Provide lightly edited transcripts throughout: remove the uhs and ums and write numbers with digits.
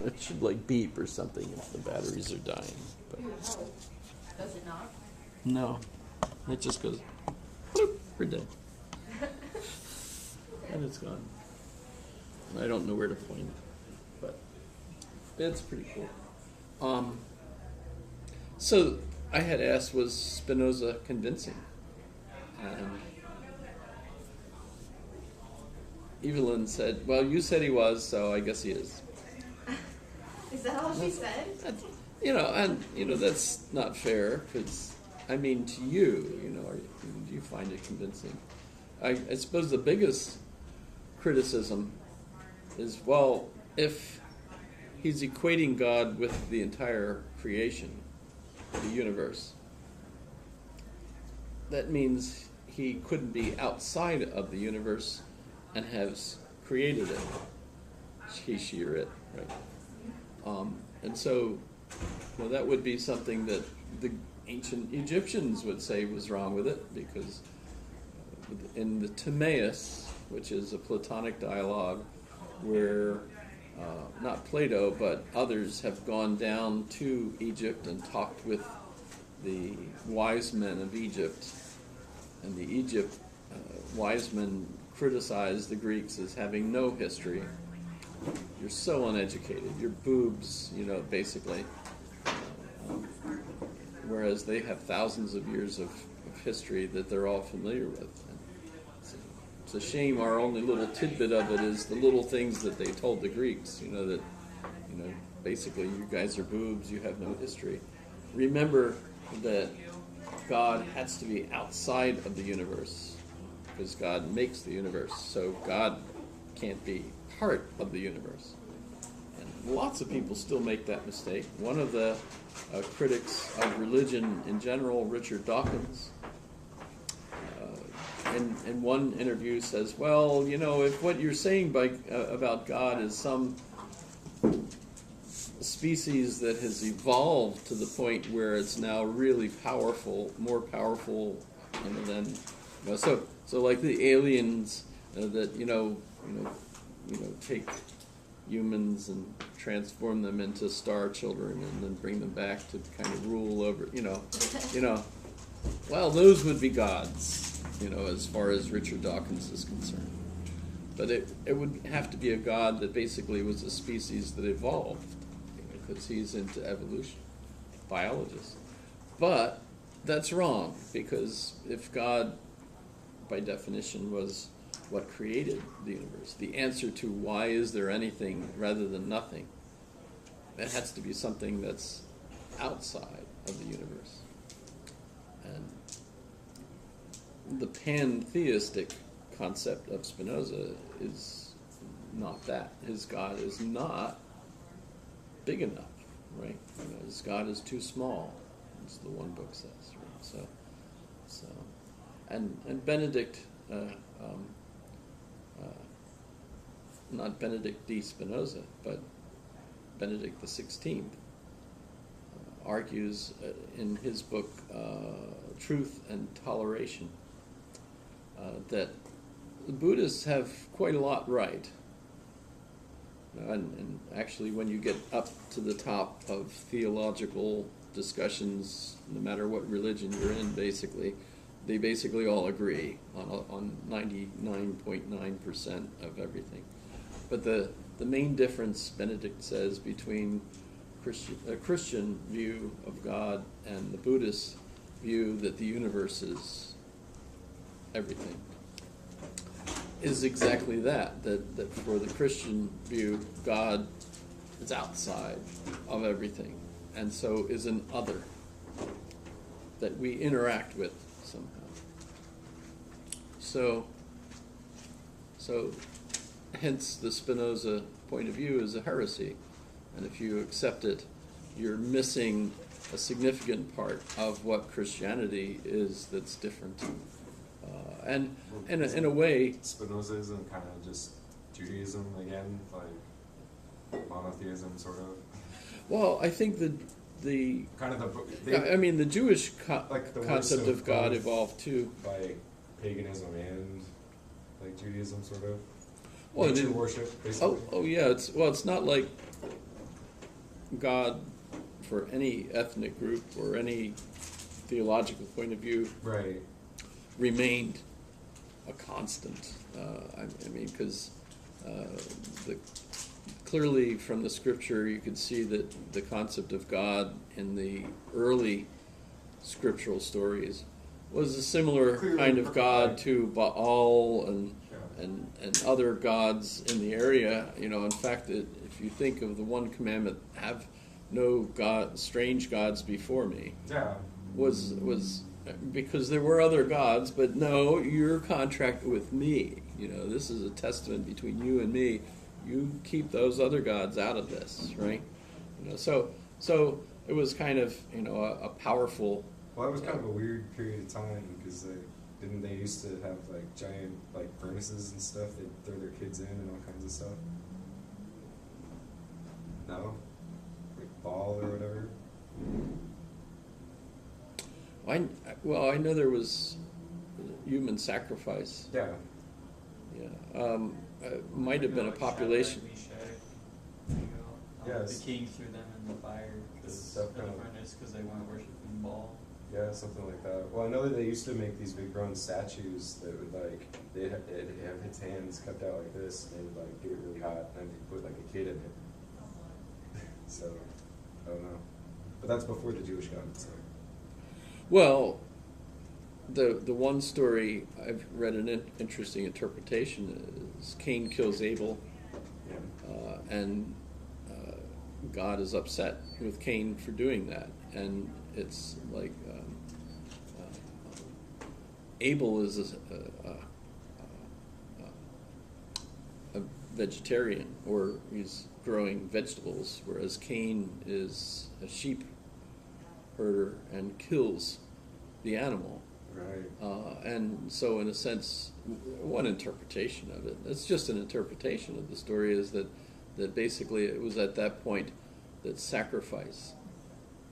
It should like beep or something if the batteries are dying. But Does it not? no, it just goes, bloop, we're dead. And it's gone. I don't know where to point it, but it's pretty cool. So I had asked, was Spinoza convincing? And Evelyn said, well, you said he was, so I guess he is. Is that all she said? That's not fair, because, I mean, to you, do you find it convincing? I suppose the biggest criticism is, well, if he's equating God with the entire creation, the universe, that means he couldn't be outside of the universe and has created it. He, she, or it, right? And so, that would be something that the ancient Egyptians would say was wrong with it, because in the Timaeus, which is a Platonic dialogue, where not Plato, but others have gone down to Egypt and talked with the wise men of Egypt, and the Egypt wise men criticized the Greeks as having no history. You're so uneducated. You're boobs, basically. Whereas they have thousands of years of history that they're all familiar with. And it's a shame our only little tidbit of it is the little things that they told the Greeks, basically you guys are boobs, you have no history. Remember that God has to be outside of the universe, because God makes the universe, so God can't be part of the universe. And lots of people still make that mistake. One of the critics of religion in general, Richard Dawkins, in one interview says, well, if what you're saying about God is some species that has evolved to the point where it's now really powerful, more powerful than, so like the aliens that take humans and transform them into star children and then bring them back to kind of rule over, well, those would be gods, as far as Richard Dawkins is concerned. But it would have to be a god that basically was a species that evolved, because he's into evolution, biologist. But that's wrong, because if God, by definition, was what created the universe, the answer to why is there anything rather than nothing, that has to be something that's outside of the universe. And the pantheistic concept of Spinoza is not that. His God is not big enough, right? His God is too small, as the one book says, right? So, and Benedict, not Benedict de Spinoza, but Benedict the 16th, argues in his book Truth and Toleration that the Buddhists have quite a lot right. And actually, when you get up to the top of theological discussions, no matter what religion you're in, they basically all agree on 99.9% of everything. But the main difference, Benedict says, between a Christian view of God and the Buddhist view that the universe is everything, is exactly that for the Christian view, God is outside of everything, and so is an other that we interact with somehow. So hence the Spinoza point of view is a heresy, and if you accept it, you're missing a significant part of what Christianity is that's different. And in a way, Spinoza isn't kind of just Judaism again, like monotheism, sort of. Well, I think the the Jewish concept of God evolved too by paganism and like Judaism, sort of. Well, nature worship, basically. Oh yeah, it's not like God for any ethnic group or any theological point of view Right. remained a constant. I mean, because clearly from the scripture you could see that the concept of God in the early scriptural stories was a similar Clearly kind of God right. to Baal Yeah. and other gods in the area. You know, in fact, if you think of the one commandment, have no strange gods before me, Yeah. was because there were other gods, but no, you're contracted with me. You know, this is a testament between you and me. You keep those other gods out of this, right? You know, so it was kind of, you know, a powerful. Well, that was kind of a weird period of time because didn't they used to have like giant like furnaces and stuff? They'd throw their kids in and all kinds of stuff. No, like ball or whatever. I know there was human sacrifice. Yeah. Yeah, it might have been a population. Yes. The king threw them in the fire Stuff the kind of- furnace because they weren't worshiping Baal. Yeah, something like that. Well, I know that they used to make these big bronze statues that would like they'd have its hands kept out like this, and they would like get it really hot, and then they put like a kid in it. So I don't know, but that's before the Jewish God. So Well, the one story I've read an interesting interpretation is Cain kills Abel, yeah, and God is upset with Cain for doing that, and it's like Abel is a vegetarian, or he's growing vegetables, whereas Cain is a sheep herder and kills the animal. right. And so, in a sense, one interpretation of it, it's just an interpretation of the story, is that basically it was at that point that sacrifice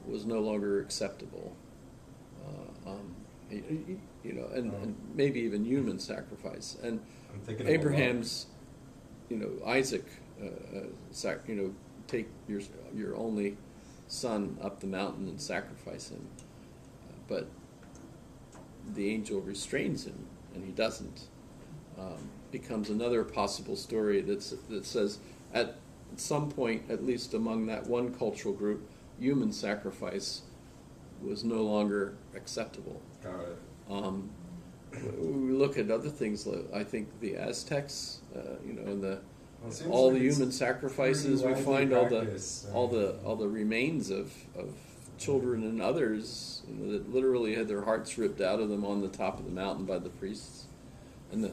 was no longer acceptable. You know, and maybe even human sacrifice. And I'm thinking of Abraham's, you know, Isaac, you know, take your only son up the mountain and sacrifice him. But the angel restrains him, and he doesn't. Becomes another possible story that says at some point, at least among that one cultural group, human sacrifice was no longer acceptable. Got it. We look at other things. I think the Aztecs, you know, and Well, it seems all like the it's human sacrifices. We pretty find widely practiced, all the remains of children and others, you know, that literally had their hearts ripped out of them on the top of the mountain by the priests, and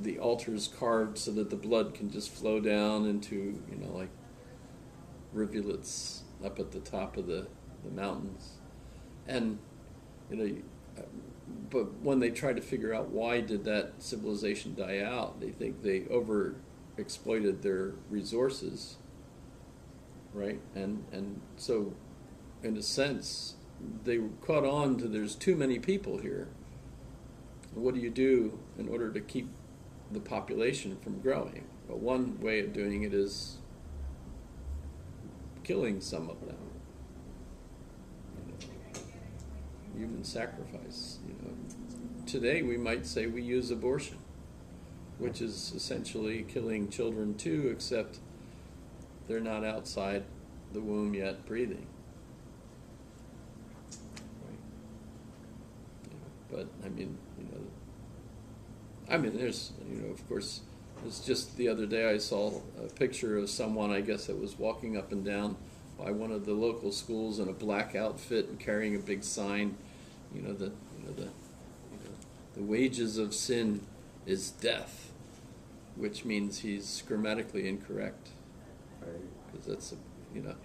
the altars carved so that the blood can just flow down into, you know, like rivulets up at the top of the mountains, and you know. But when they try to figure out why did that civilization die out, they think they over-exploited their resources, right? And so, in a sense, they caught on to there's too many people here. What do you do in order to keep the population from growing? Well, one way of doing it is killing some of them. Human sacrifice. You know, today we might say we use abortion, which is essentially killing children too, except they're not outside the womb yet breathing. Right. But I mean, there's, you know, of course, it's just the other day I saw a picture of someone, I guess, that was walking up and down by one of the local schools in a black outfit and carrying a big sign. The wages of sin is death, which means he's grammatically incorrect, because that's the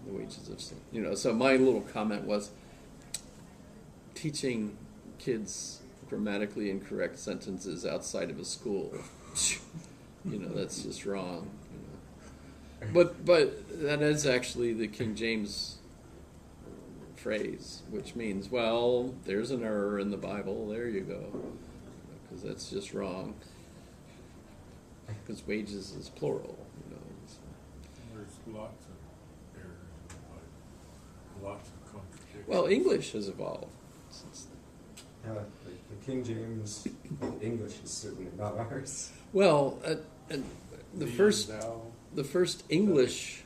wages of sin. So my little comment was teaching kids grammatically incorrect sentences outside of a school. That's just wrong. But that is actually the King James phrase, which means, well, there's an error in the Bible, there you go, because that's just wrong, because wages is plural. There's lots of errors lots of contradictions. Well, English has evolved since then. Yeah, the King James English is certainly not ours. Well, and the Thee first and thou, the first English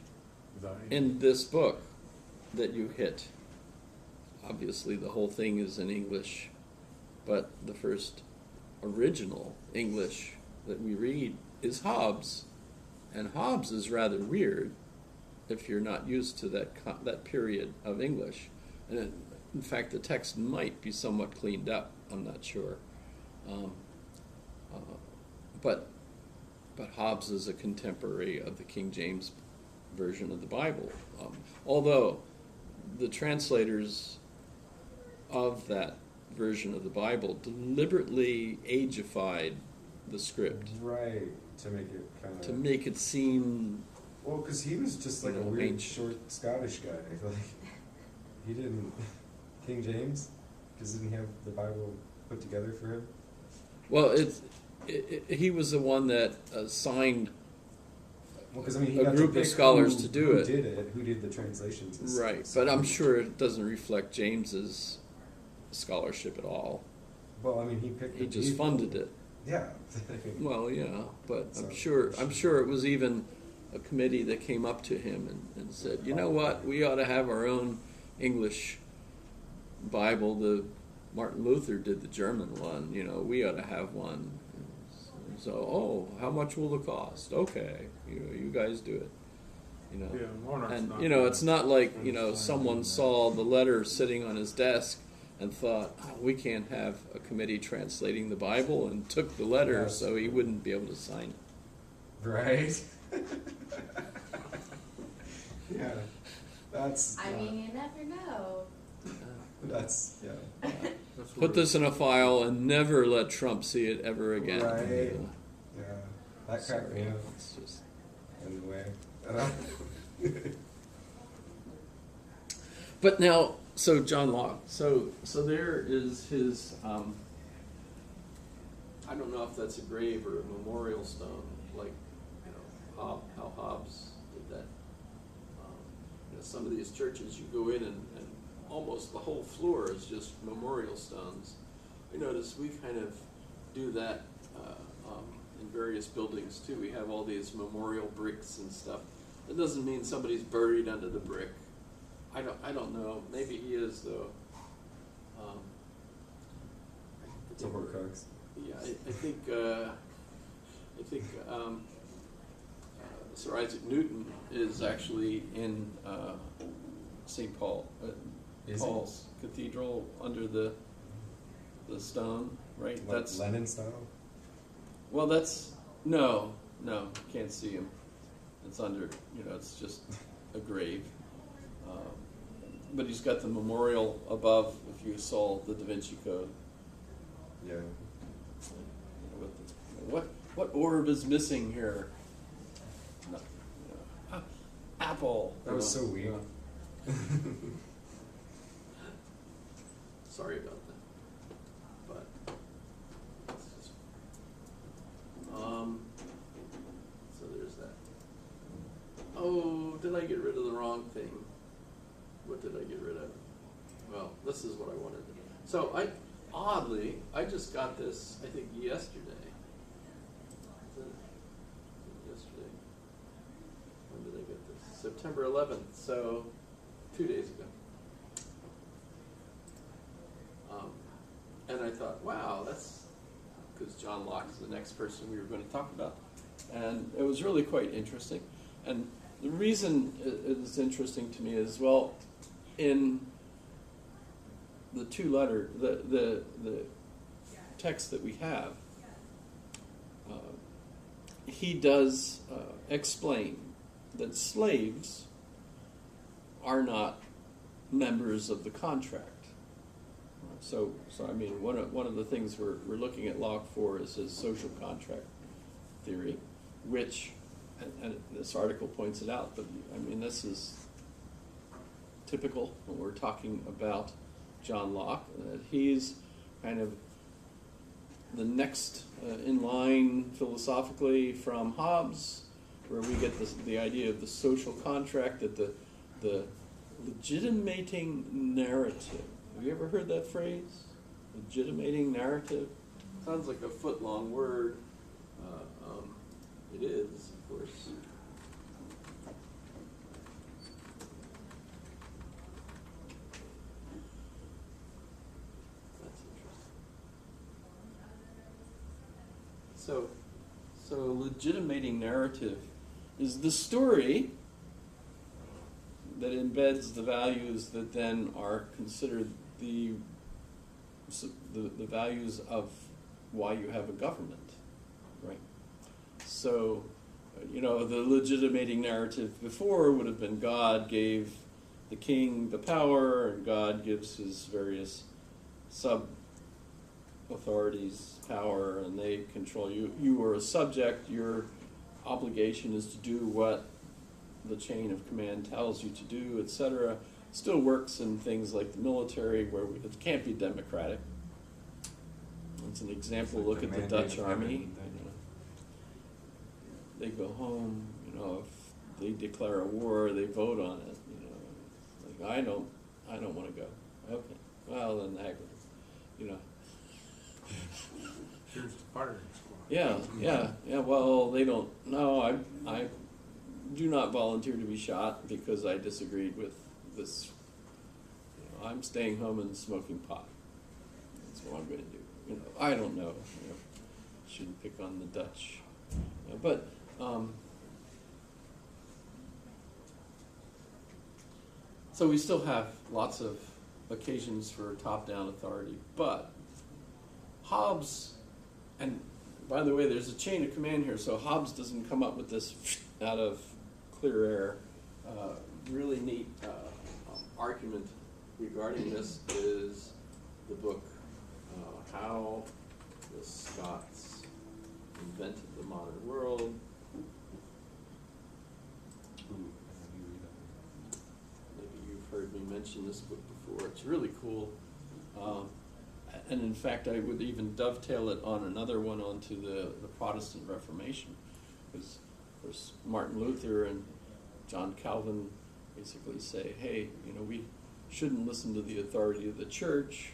thine. in this book that you hit, obviously the whole thing is in English, but the first original English that we read is Hobbes, and Hobbes is rather weird if you're not used to that period of English. And in fact, the text might be somewhat cleaned up. I'm not sure, but Hobbes is a contemporary of the King James version of the Bible. Although the translators of that version of the Bible deliberately ageified the script Right, to make it kind of... to make it seem Well, because he was just like a weird, ancient. short Scottish guy. Like, he didn't... King James? Because didn't he have the Bible put together for him? well. He was the one that signed Well, because I mean, he a got group to of pick scholars who, to do who it. did it, who did the translations and right, stuff. but I'm sure it doesn't reflect James's scholarship at all. Well, I mean, he picked He the just people. funded it. Yeah. Well, yeah, but So- I'm sure it was even a committee that came up to him and said, you know what, we ought to have our own English Bible. The Martin Luther did the German one. You know, we ought to have one. So, oh, how much will it cost? Okay, you guys do it. You know, Yeah, Monarch's and not you know, gonna it's not like understand someone that. saw the letter sitting on his desk and thought, oh, we can't have a committee translating the Bible, and took the letter Yes. so he wouldn't be able to sign it. Right? Yeah. That's... I mean, you never know. That's... Yeah. That's Put where- this in a file and never let Trump see it ever again. Right. You know, Yeah. That cracked me sorry, up it's just- in the way. But now, so John Locke. So there is his. I don't know if that's a grave or a memorial stone, like how Hobbes did that. Some of these churches, you go in and almost the whole floor is just memorial stones. I notice we kind of do that in various buildings too. We have all these memorial bricks and stuff. That doesn't mean somebody's buried under the brick. I don't know. Maybe he is though. It's a Horcrux. Yeah, I think Sir Isaac Newton is actually in St. Paul, Is he? Paul's Cathedral under the stone, right? Like That's Lenin style? well. That's no, can't see him. It's under. It's just a grave. But he's got the memorial above. If you saw the Da Vinci Code. Yeah. What orb is missing here? No, apple. That was so weak. Sorry about that. But it's just, so there's that. Oh, did I get rid of the wrong thing? What did I get rid of? Well, this is what I wanted to do. So I just got this, I think, yesterday. Yesterday. When did I get this? September 11th, so 2 days ago. And I thought, wow, that's because John Locke is the next person we were going to talk about. And it was really quite interesting. And the reason it is interesting to me is, well, in the the text that we have, he does explain that slaves are not members of the contract. So I mean, one of the things we're looking at Locke for is his social contract theory, which, and this article points it out, but I mean, this is typical when we're talking about John Locke, that he's kind of the next in line philosophically from Hobbes, where we get the idea of the social contract, that the legitimating narrative. Have you ever heard that phrase? Legitimating narrative? Sounds like a foot-long word. It is, of course. That's interesting. So legitimating narrative is the story that embeds the values that then are considered the values of why you have a government, right? So, the legitimating narrative before would have been God gave the king the power, and God gives his various sub-authorities power, and they control you. You are a subject, your obligation is to do what the chain of command tells you to do, etc. Still works in things like the military, where it can't be democratic. It's an example. It's like look the at the mandate Dutch of army. heaven. They go home. If they declare a war, they vote on it. Like I don't want to go. Okay, well then Here's the firing squad. Yeah. Well, they don't. No, I do not volunteer to be shot because I disagreed with this. I'm staying home and smoking pot. That's what I'm going to do. I don't know. Shouldn't pick on the Dutch, but. So we still have lots of occasions for top-down authority, but Hobbes, and by the way, there's a chain of command here, so Hobbes doesn't come up with this out of clear air. Really neat argument regarding this is the book How the Scots Invented the Modern World. Maybe you've heard me mention this book before. It's really cool. And in fact, I would even dovetail it on another one onto the Protestant Reformation. Because, of course, Martin Luther and John Calvin basically say, hey, we shouldn't listen to the authority of the church.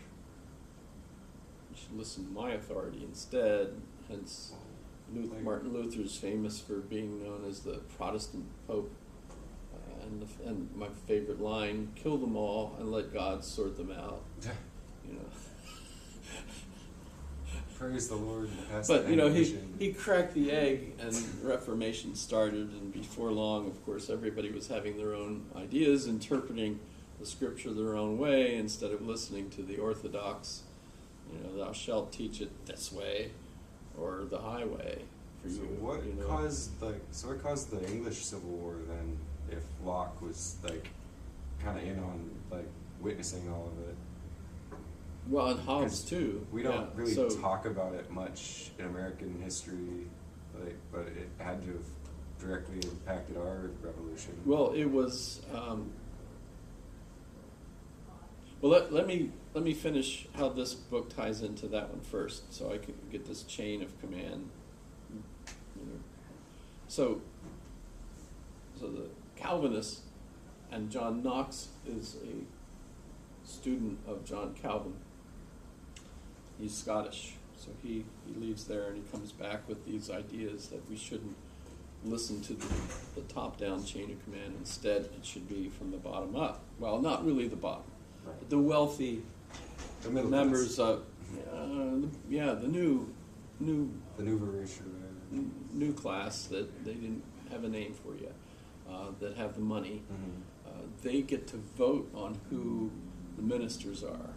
We should listen to my authority instead. Hence, Martin Luther's famous for being known as the Protestant Pope. And my favorite line, kill them all and let God sort them out. Praise the Lord. But he cracked the egg, and Reformation started, and before long, of course, everybody was having their own ideas, interpreting the scripture their own way instead of listening to the orthodox. Thou shalt teach it this way, or the highway for So you. what caused the English Civil War then? If Locke was kind of in on witnessing all of it. Well, and Hobbes too. We don't really talk about it much in American history, but it had to have directly impacted our revolution. Well, it was. Let me finish how this book ties into that one first, so I can get this chain of command. So the Calvinist, and John Knox is a student of John Calvin. He's Scottish, so he leaves there and he comes back with these ideas that we shouldn't listen to the top-down chain of command. Instead, it should be from the bottom up. Well, not really the bottom, Right. but the wealthy members of the new new class that they didn't have a name for yet, that have the money. They get to vote on who the ministers are.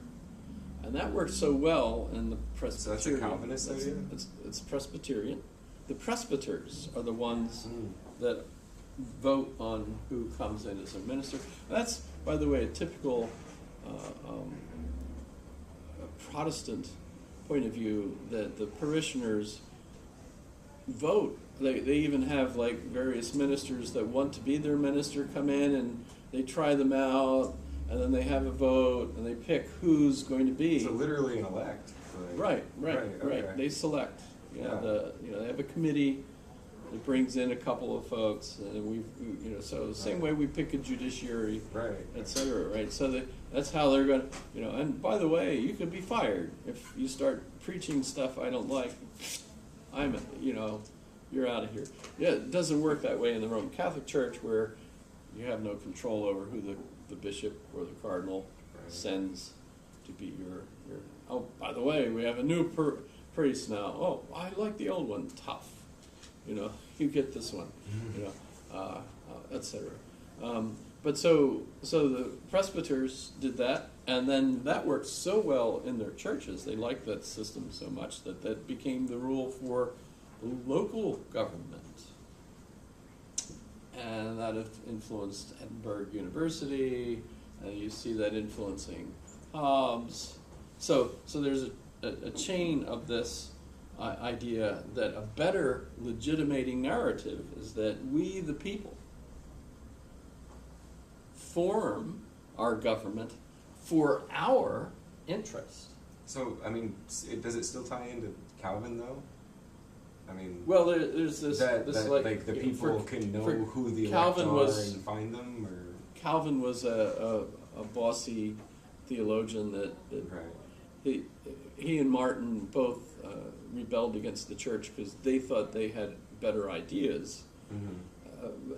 And that works so well in the Presbyterian. So that's a Calvinist idea? It's Presbyterian. The presbyters are the ones that vote on who comes in as a minister. That's, by the way, a typical Protestant point of view, that the parishioners vote. They even have various ministers that want to be their minister come in, and they try them out, and then they have a vote, and they pick who's going to be. So literally an elect. Right. Okay. They select. Yeah. They have a committee, It brings in a couple of folks, and so same way we pick a judiciary, Right. et cetera, right? So that's how they're going to, and by the way, you could be fired if you start preaching stuff I don't like. You're out of here. Yeah, it doesn't work that way in the Roman Catholic Church, where you have no control over who the bishop or the cardinal sends to be your. Oh, by the way, we have a new priest now. Oh, I like the old one. Tough. You get this one. Etc. But so the presbyters did that, and then that worked so well in their churches. They liked that system so much that became the rule for local government. And that influenced Edinburgh University, and you see that influencing Hobbes. So there's a chain of this idea that a better legitimating narrative is that we, the people, form our government for our interest. So, I mean, does it still tie into Calvin, though? I mean, Well, there's this like the people can know who the elect Calvin are and find them, or Calvin was a bossy theologian that right. he and Martin both rebelled against the church because they thought they had better ideas,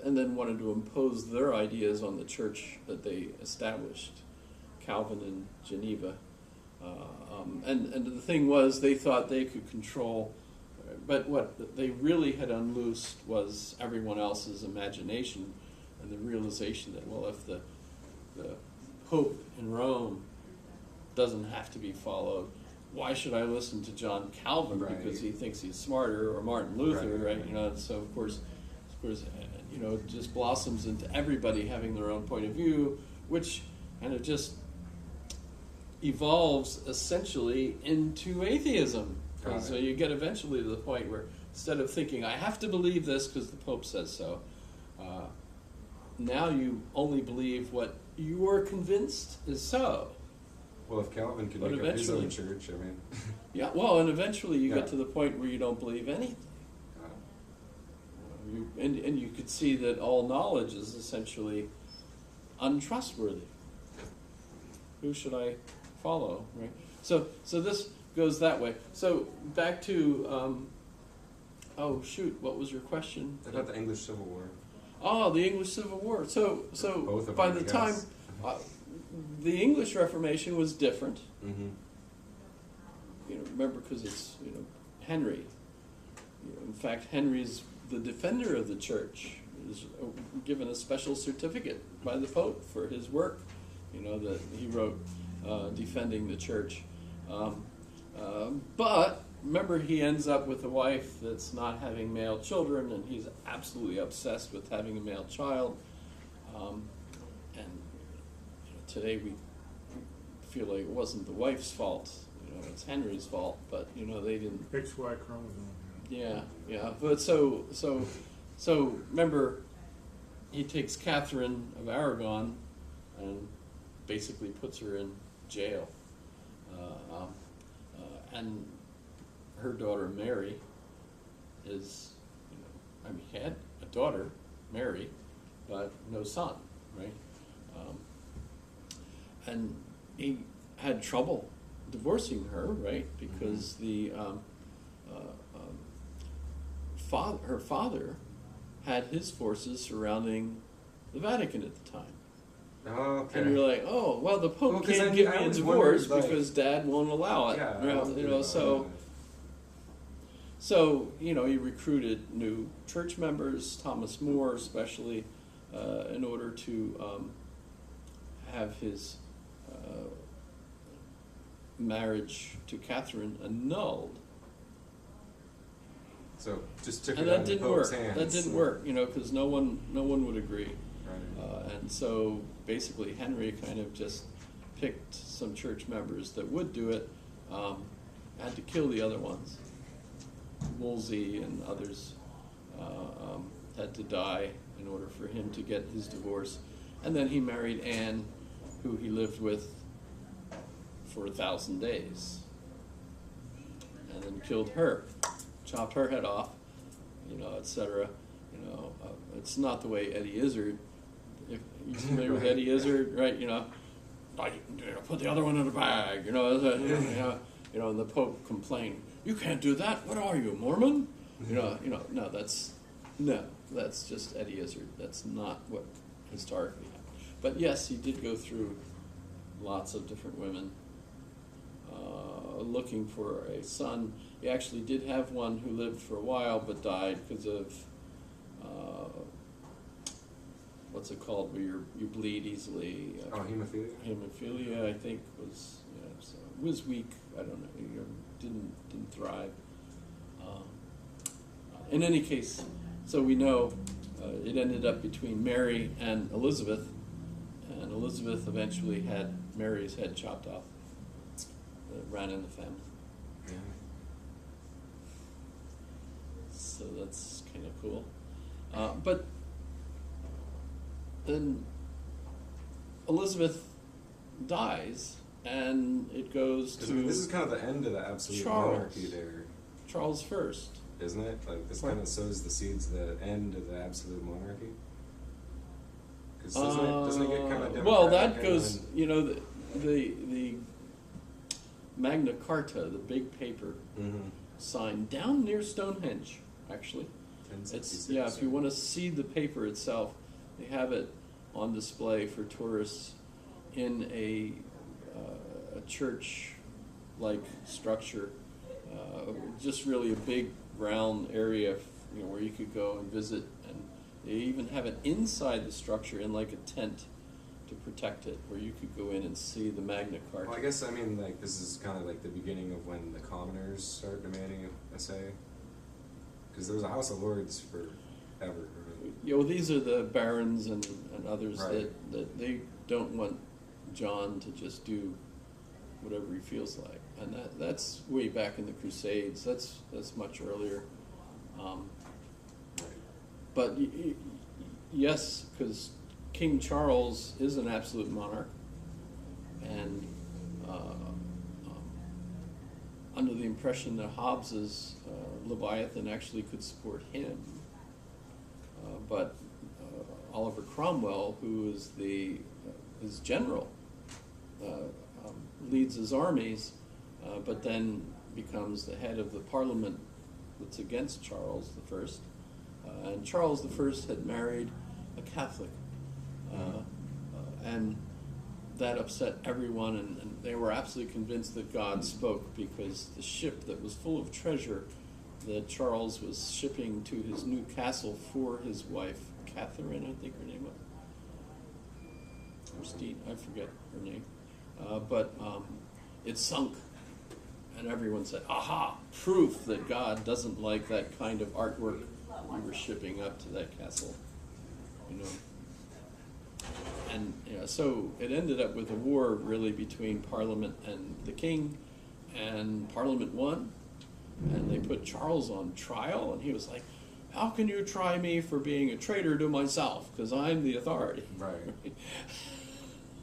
and then wanted to impose their ideas on the church that they established, Calvin in Geneva. And the thing was, they thought they could control, but what they really had unloosed was everyone else's imagination and the realization that, well, if the Pope in Rome doesn't have to be followed, why should I listen to John Calvin because he thinks he's smarter, or Martin Luther, right? So of course, it just blossoms into everybody having their own point of view, which kind of just evolves essentially into atheism. So you get eventually to the point where instead of thinking, I have to believe this because the Pope says so, now you only believe what you are convinced is so. Well, if Calvin could But make up his own eventually- church, I mean, Yeah, well, and eventually you Yeah. get to the point where you don't believe anything. And you could see that all knowledge is essentially untrustworthy. Who should I follow, right? So this goes that way. So back to, what was your question? about the English Civil War. Oh, the English Civil War. So Both of by them, the I time, guess. the English Reformation was different. Mm-hmm. Remember, because it's Henry. In fact, Henry's the defender of the church. Is given a special certificate by the Pope for his work, that he wrote defending the church. But remember, he ends up with a wife that's not having male children, and he's absolutely obsessed with having a male child. And today we feel like it wasn't the wife's fault. It's Henry's fault. But they didn't. XY chromosome. Yeah. But so remember, he takes Catherine of Aragon and basically puts her in jail. And her daughter Mary is, he had a daughter, Mary, but no son, right? And he had trouble divorcing her, right? Because the her father had his forces surrounding the Vatican at the time. Oh, okay. And you're like, oh, well, the Pope Well, 'cause can't I give me a always divorce wondered, like- because Dad won't allow it. Yeah, So he recruited new church members, Thomas More especially, in order to have his marriage to Catherine annulled. So just took And it that out of the didn't Pope's work. hands. That didn't work, because no one would agree. Right. And so basically Henry kind of just picked some church members that would do it, had to kill the other ones. Wolsey and others had to die in order for him to get his divorce. And then he married Anne, who he lived with for 1,000 days. And then killed her, chopped her head off, etc. It's not the way Eddie Izzard. If you're familiar with Eddie Izzard, right? Put the other one in the bag. And the Pope complained, "You can't do that. What are you, Mormon?" No, that's just Eddie Izzard. That's not what historically happened. But yes, he did go through lots of different women, looking for a son. He actually did have one who lived for a while but died because of what's it called, where you bleed easily. Hemophilia? Hemophilia, I think, was weak. I don't know. Didn't thrive. In any case, so we know it ended up between Mary and Elizabeth, and Elizabeth eventually had Mary's head chopped off. It ran in the family. Yeah. So that's kind of cool. But then Elizabeth dies, and it goes to This is kind of the end of the absolute Charles. monarchy there, Charles I. isn't it? Like, this kind of sows the seeds of the end of the absolute monarchy. Because doesn't it get kind of democratic? Well, that and goes, then- the Magna Carta, the big paper, signed down near Stonehenge, actually. It's 1066, if you want to see the paper itself, they have it on display for tourists in a church-like structure, just really a big round area, where you could go and visit, and they even have it inside the structure in like a tent to protect it, where you could go in and see the Magna Carta. Well, I guess, this is kind of like the beginning of when the commoners start demanding a say. Because there was a House of Lords forever. Right? These are the barons and others Right. that they don't want John to just do whatever he feels like, and that's way back in the Crusades. That's much earlier. But yes, because King Charles is an absolute monarch, and under the impression that Hobbes's Leviathan actually could support him, but Oliver Cromwell, who is his general, leads his armies, but then becomes the head of the parliament that's against Charles I. And Charles I had married a Catholic, and that upset everyone, and they were absolutely convinced that God spoke, because the ship that was full of treasure that Charles was shipping to his new castle for his wife, Catherine, I think her name was. Christine, I forget her name. But it sunk, and everyone said, "Aha! Proof that God doesn't like that kind of artwork we were shipping up to that castle." And so it ended up with a war, really, between Parliament and the King, and Parliament won, and they put Charles on trial, and he was like, "How can you try me for being a traitor to myself? Because I'm the authority." Right.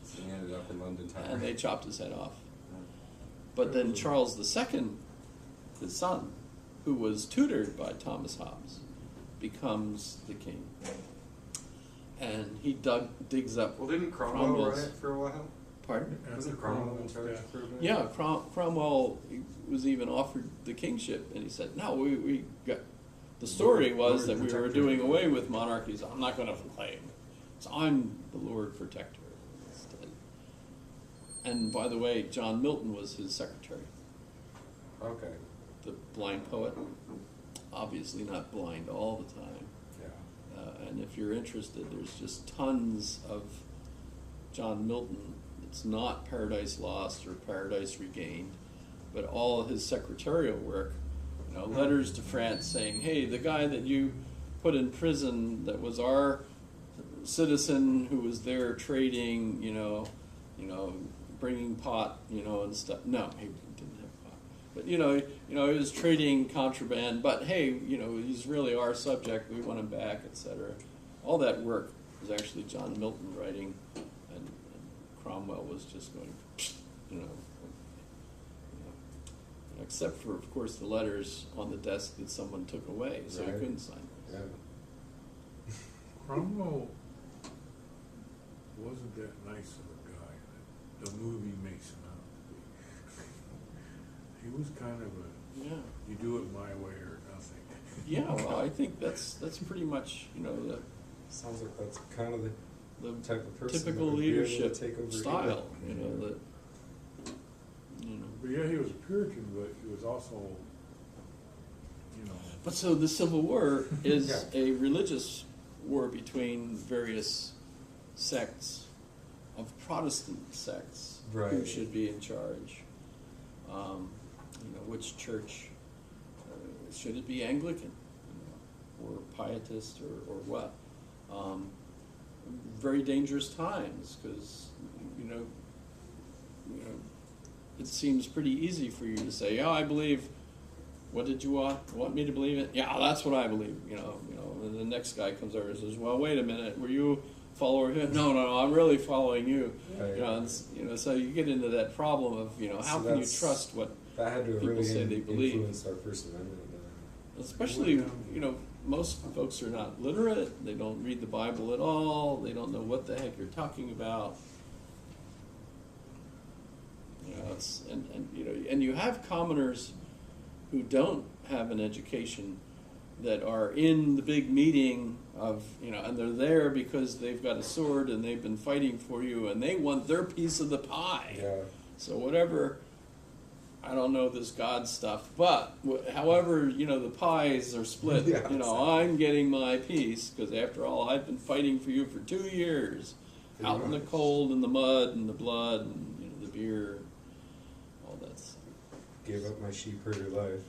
So he ended up in London Tower. And they chopped his head off. But then Charles II, his son, who was tutored by Thomas Hobbes, becomes the king. And he digs up Well, didn't Cromwell Cromwell's- run it for a while? Pardon? Wasn't Cromwell in charge for a bit? Yeah, Cromwell was even offered the kingship, and he said, "No, we got." The story was that we were doing away with monarchies. I'm not going to claim, so I'm the Lord Protector instead. And by the way, John Milton was his secretary, Okay. the blind poet. Obviously not blind all the time. Yeah. And if you're interested, there's just tons of John Milton. It's not Paradise Lost or Paradise Regained, but all of his secretarial work, letters to France saying, "Hey, the guy that you put in prison that was our citizen who was there trading, bringing pot, and stuff." No, he didn't have pot, but he was trading contraband. But hey, he's really our subject. We want him back, etc. All that work was actually John Milton writing, and Cromwell was just going, except for, of course, the letters on the desk that someone took away, so he Right. couldn't sign those. Yeah. Cromwell wasn't that nice of a guy that the movie makes him out to be. He was kind of a, Yeah. you do it my way or nothing. Yeah, well, I think that's pretty much, Sounds like that's kind of the the type of person typical that would be able to leadership take over style, England. that, But yeah, he was a Puritan, but he was also, But so the Civil War is Yeah. a religious war between various sects of Protestant sects who Right. should be in charge. Which church should it be Anglican, or Pietist, or what? Very dangerous times because it seems pretty easy for you to say, "Yeah, I believe." What did you want me to believe in? Yeah, that's what I believe. And the next guy comes over and says, "Well, wait a minute, were you a follower of him?" No, I'm really following you. Right. So you get into that problem of how So can you that's- trust what, That had to have people really say they believe. influenced our First Amendment. especially most folks are not literate. They don't read the Bible at all. They don't know what the heck you're talking about. And you have commoners who don't have an education that are in the big meeting of, and they're there because they've got a sword and they've been fighting for you and they want their piece of the pie. Yeah. So whatever, I don't know this God stuff, but however, the pies are split, Yeah, exactly. I'm getting my piece because after all, I've been fighting for you for 2 years, Pretty out in the much. cold and the mud and the blood and the beer, all that stuff. Gave up my sheep herder life.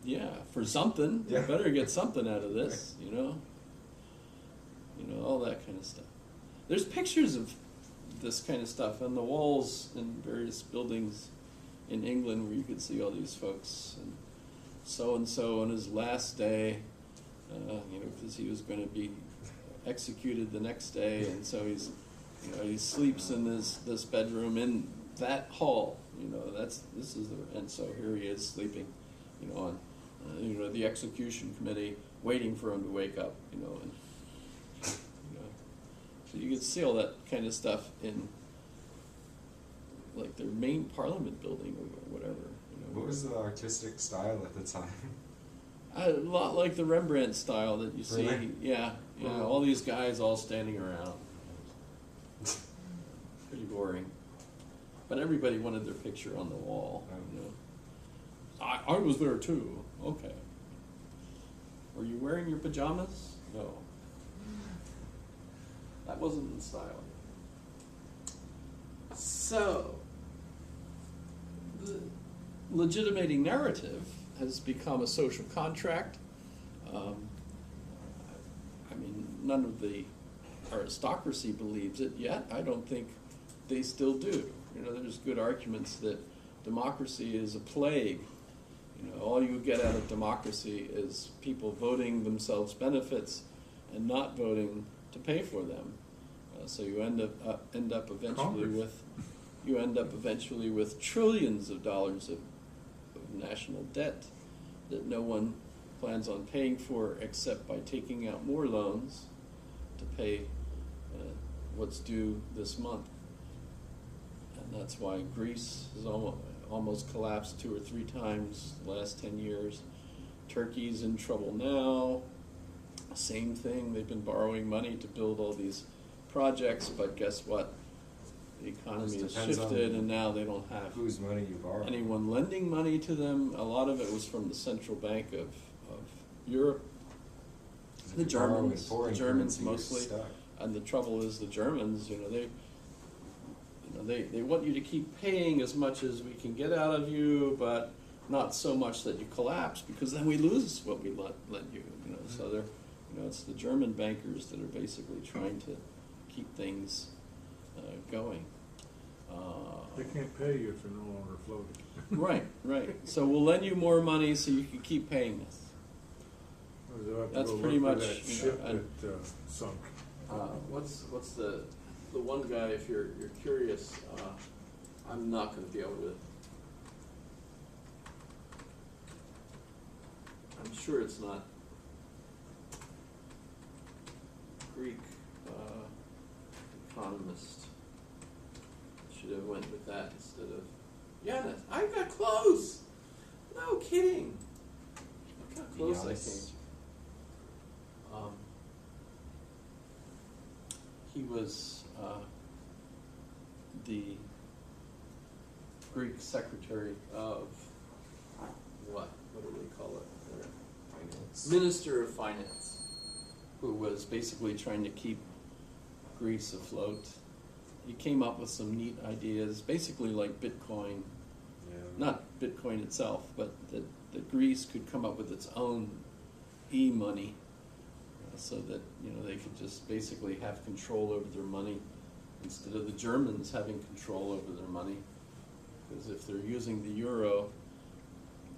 Yeah, for something. Yeah. You better get something out of this, all that kind of stuff. There's pictures of this kind of stuff on the walls in various buildings in England where you could see all these folks and so on his last day, because he was going to be executed the next day, and so he sleeps in this bedroom in that hall. And so here he is sleeping, on the execution committee waiting for him to wake up, and so you can see all that kind of stuff in like their main parliament building or whatever. What was the artistic style at the time? A lot like the Rembrandt style that you see. Really? Yeah, Wow. all these guys all standing around. Pretty boring. But everybody wanted their picture on the wall. I was there too. Okay. Were you wearing your pajamas? No. That wasn't in style. So, the legitimating narrative has become a social contract. None of the aristocracy believes it yet. I don't think they still do. There's good arguments that democracy is a plague. All you get out of democracy is people voting themselves benefits and not voting to pay for them. So you end up eventually with trillions of dollars of national debt that no one plans on paying for except by taking out more loans to pay what's due this month. And that's why Greece has almost collapsed 2 or 3 times the last 10 years. Turkey's in trouble now. Same thing, they've been borrowing money to build all these projects, but guess what? The economy has Just depends shifted on and now they don't have Whose money you borrow? anyone lending money to them. A lot of it was from the Central Bank of Europe. 'Cause if The you borrow in Germans, foreign the Germans currency, you're mostly. stuck. And the trouble is the Germans, they want you to keep paying as much as we can get out of you, but not so much that you collapse, because then we lose what we lent you. So they're, it's the German bankers that are basically trying to keep things going. They can't pay you if they're no longer floating. Right. So we'll lend you more money so you can keep paying us. They'll have to That's go pretty look for much, that ship and- that sunk. What's the one guy, if you're curious, I'm not going to be able to I'm sure it's not Greek economist. Should have went with that instead of Giannis. I got close. No kidding. Look how close I Giannis. came. He was the Greek secretary of what? What do they call it? Finance. Minister of Finance, who was basically trying to keep Greece afloat. He came up with some neat ideas, basically like Bitcoin, Yeah. not Bitcoin itself, but that Greece could come up with its own e-money, so that they could just basically have control over their money instead of the Germans having control over their money. Because if they're using the euro,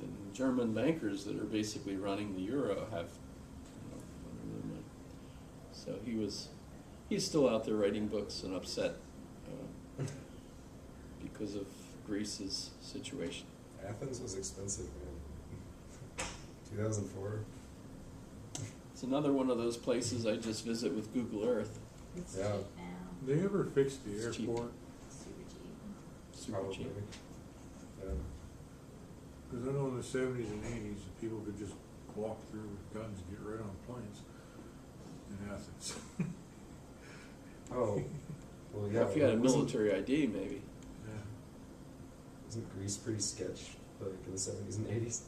then German bankers that are basically running the euro have their money. So he's still out there writing books and upset because of Greece's situation. Athens was expensive, man. 2004. It's another one of those places I just visit with Google Earth. It's Yeah. cheap now. They ever fixed the It's cheap. airport? Super cheap. Super Probably. cheap. Yeah. Because I know in the 70s and 80s, people could just walk through with guns and get right on planes in Athens. Oh. Well, yeah. Well, if you had a wasn't- military ID, maybe. Yeah. Wasn't Greece pretty sketch, like in the 70s and 80s?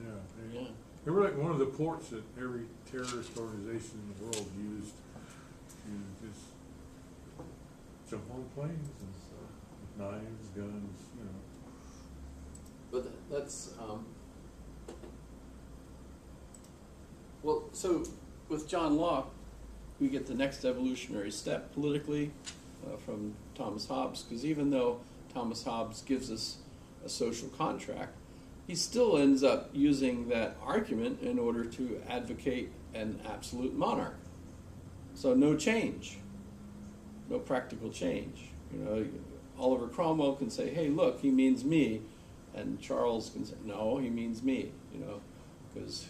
Yeah. Yeah. They were like one of the ports that every terrorist organization in the world used to just jump on planes and stuff, with knives, guns, But that's well. So with John Locke, we get the next evolutionary step politically from Thomas Hobbes. Because even though Thomas Hobbes gives us a social contract, he still ends up using that argument in order to advocate an absolute monarch. So no change, no practical change. Oliver Cromwell can say, "Hey, look, he means me," and Charles can say, "No, he means me." Because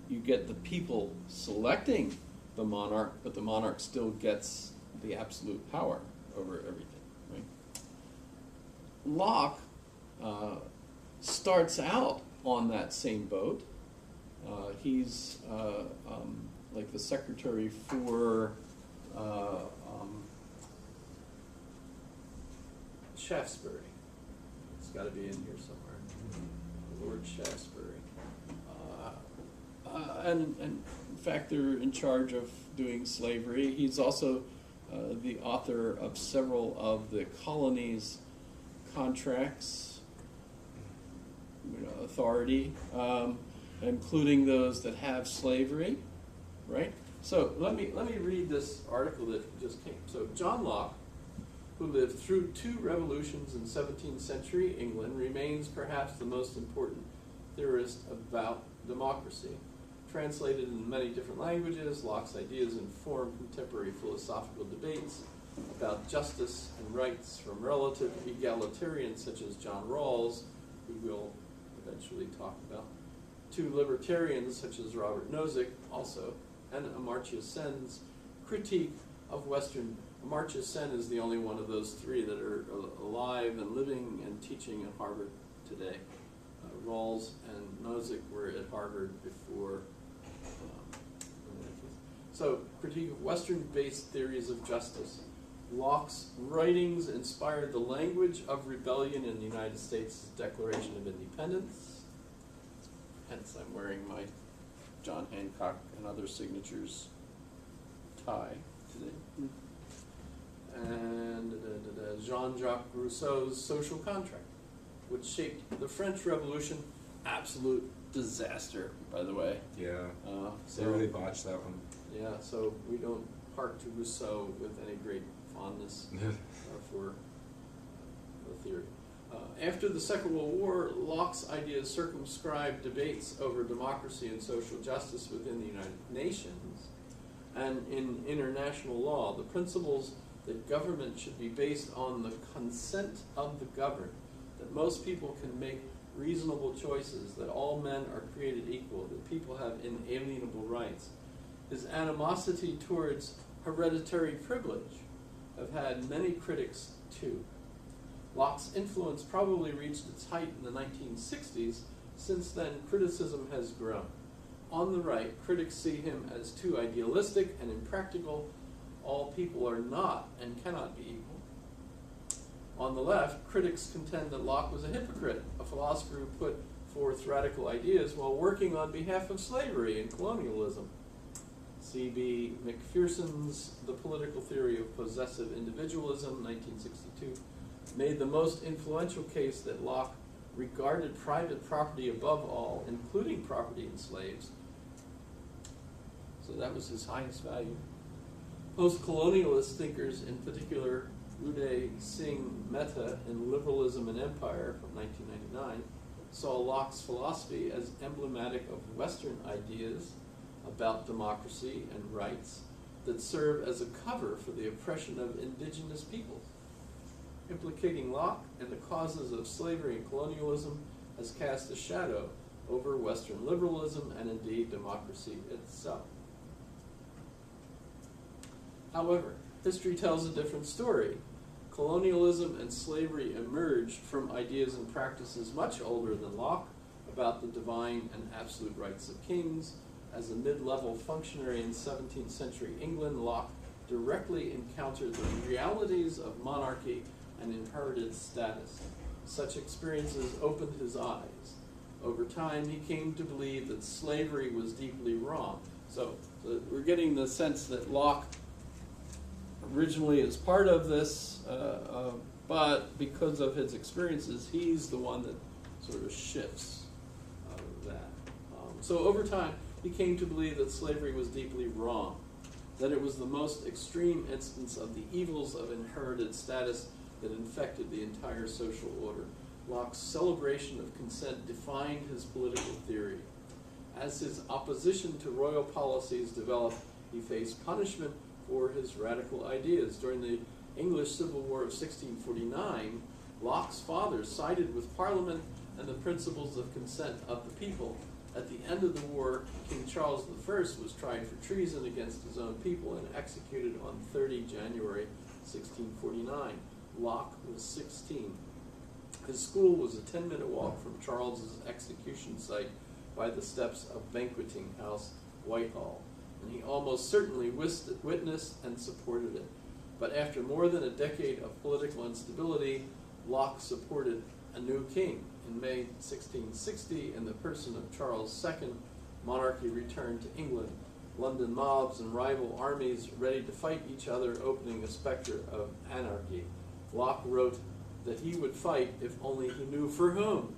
you get the people selecting the monarch, but the monarch still gets the absolute power over everything. Right? Locke starts out on that same boat. He's like the secretary for Shaftesbury. It's got to be in here somewhere. Lord Shaftesbury. And in fact, they're in charge of doing slavery. He's also the author of several of the colonies' contracts, authority, including those that have slavery, right? So let me read this article that just came. So John Locke, who lived through 2 revolutions in 17th century England, remains perhaps the most important theorist about democracy. Translated in many different languages, Locke's ideas inform contemporary philosophical debates about justice and rights, from relative egalitarians such as John Rawls, who we'll eventually talk about, to libertarians such as Robert Nozick, also, and Amartya Sen's critique of Western. Amartya Sen is the only one of those 3 that are alive and living and teaching at Harvard today. Rawls and Nozick were at Harvard before. So, critique of Western-based theories of justice. Locke's writings inspired the language of rebellion in the United States' Declaration of Independence. Hence, I'm wearing my John Hancock and other signatures tie today. And Jean-Jacques Rousseau's Social Contract, which shaped the French Revolution. Absolute disaster, by the way. Yeah. So They really botched that one. yeah, so we don't hark to Rousseau with any great fondness for the theory. After the Second World War, Locke's ideas circumscribed debates over democracy and social justice within the United Nations and in international law. The principles that government should be based on the consent of the governed, that most people can make reasonable choices, that all men are created equal, that people have inalienable rights. His animosity towards hereditary privilege have had many critics too. Locke's influence probably reached its height in the 1960s. Since then, criticism has grown. On the right, critics see him as too idealistic and impractical. All people are not and cannot be equal. On the left, critics contend that Locke was a hypocrite, a philosopher who put forth radical ideas while working on behalf of slavery and colonialism. C.B. McPherson's The Political Theory of Possessive Individualism, 1962, made the most influential case that Locke regarded private property above all, including property in slaves. So that was his highest value. Post-colonialist thinkers, in particular Uday Singh Mehta in Liberalism and Empire from 1999, saw Locke's philosophy as emblematic of Western ideas about democracy and rights that serve as a cover for the oppression of indigenous peoples. Implicating Locke and the causes of slavery and colonialism has cast a shadow over Western liberalism and indeed democracy itself. However, history tells a different story. Colonialism and slavery emerged from ideas and practices much older than Locke about the divine and absolute rights of kings. As a mid-level functionary in 17th century England, Locke directly encountered the realities of monarchy and inherited status. Such experiences opened his eyes. Over time, he came to believe that slavery was deeply wrong. So we're getting the sense that Locke originally is part of this, but because of his experiences, he's the one that sort of shifts that. So over time, he came to believe that slavery was deeply wrong, that it was the most extreme instance of the evils of inherited status that infected the entire social order. Locke's celebration of consent defined his political theory. As his opposition to royal policies developed, he faced punishment for his radical ideas. During the English Civil War of 1649, Locke's father sided with Parliament and the principles of consent of the people. At the end of the war, King Charles I was tried for treason against his own people and executed on 30 January 1649. Locke was 16. His school was a 10-minute walk from Charles's execution site by the steps of Banqueting House, Whitehall, and he almost certainly witnessed and supported it. But after more than a decade of political instability, Locke supported a new king. In May 1660, in the person of Charles II, monarchy returned to England. London mobs and rival armies ready to fight each other, opening a specter of anarchy. Locke wrote that he would fight if only he knew for whom.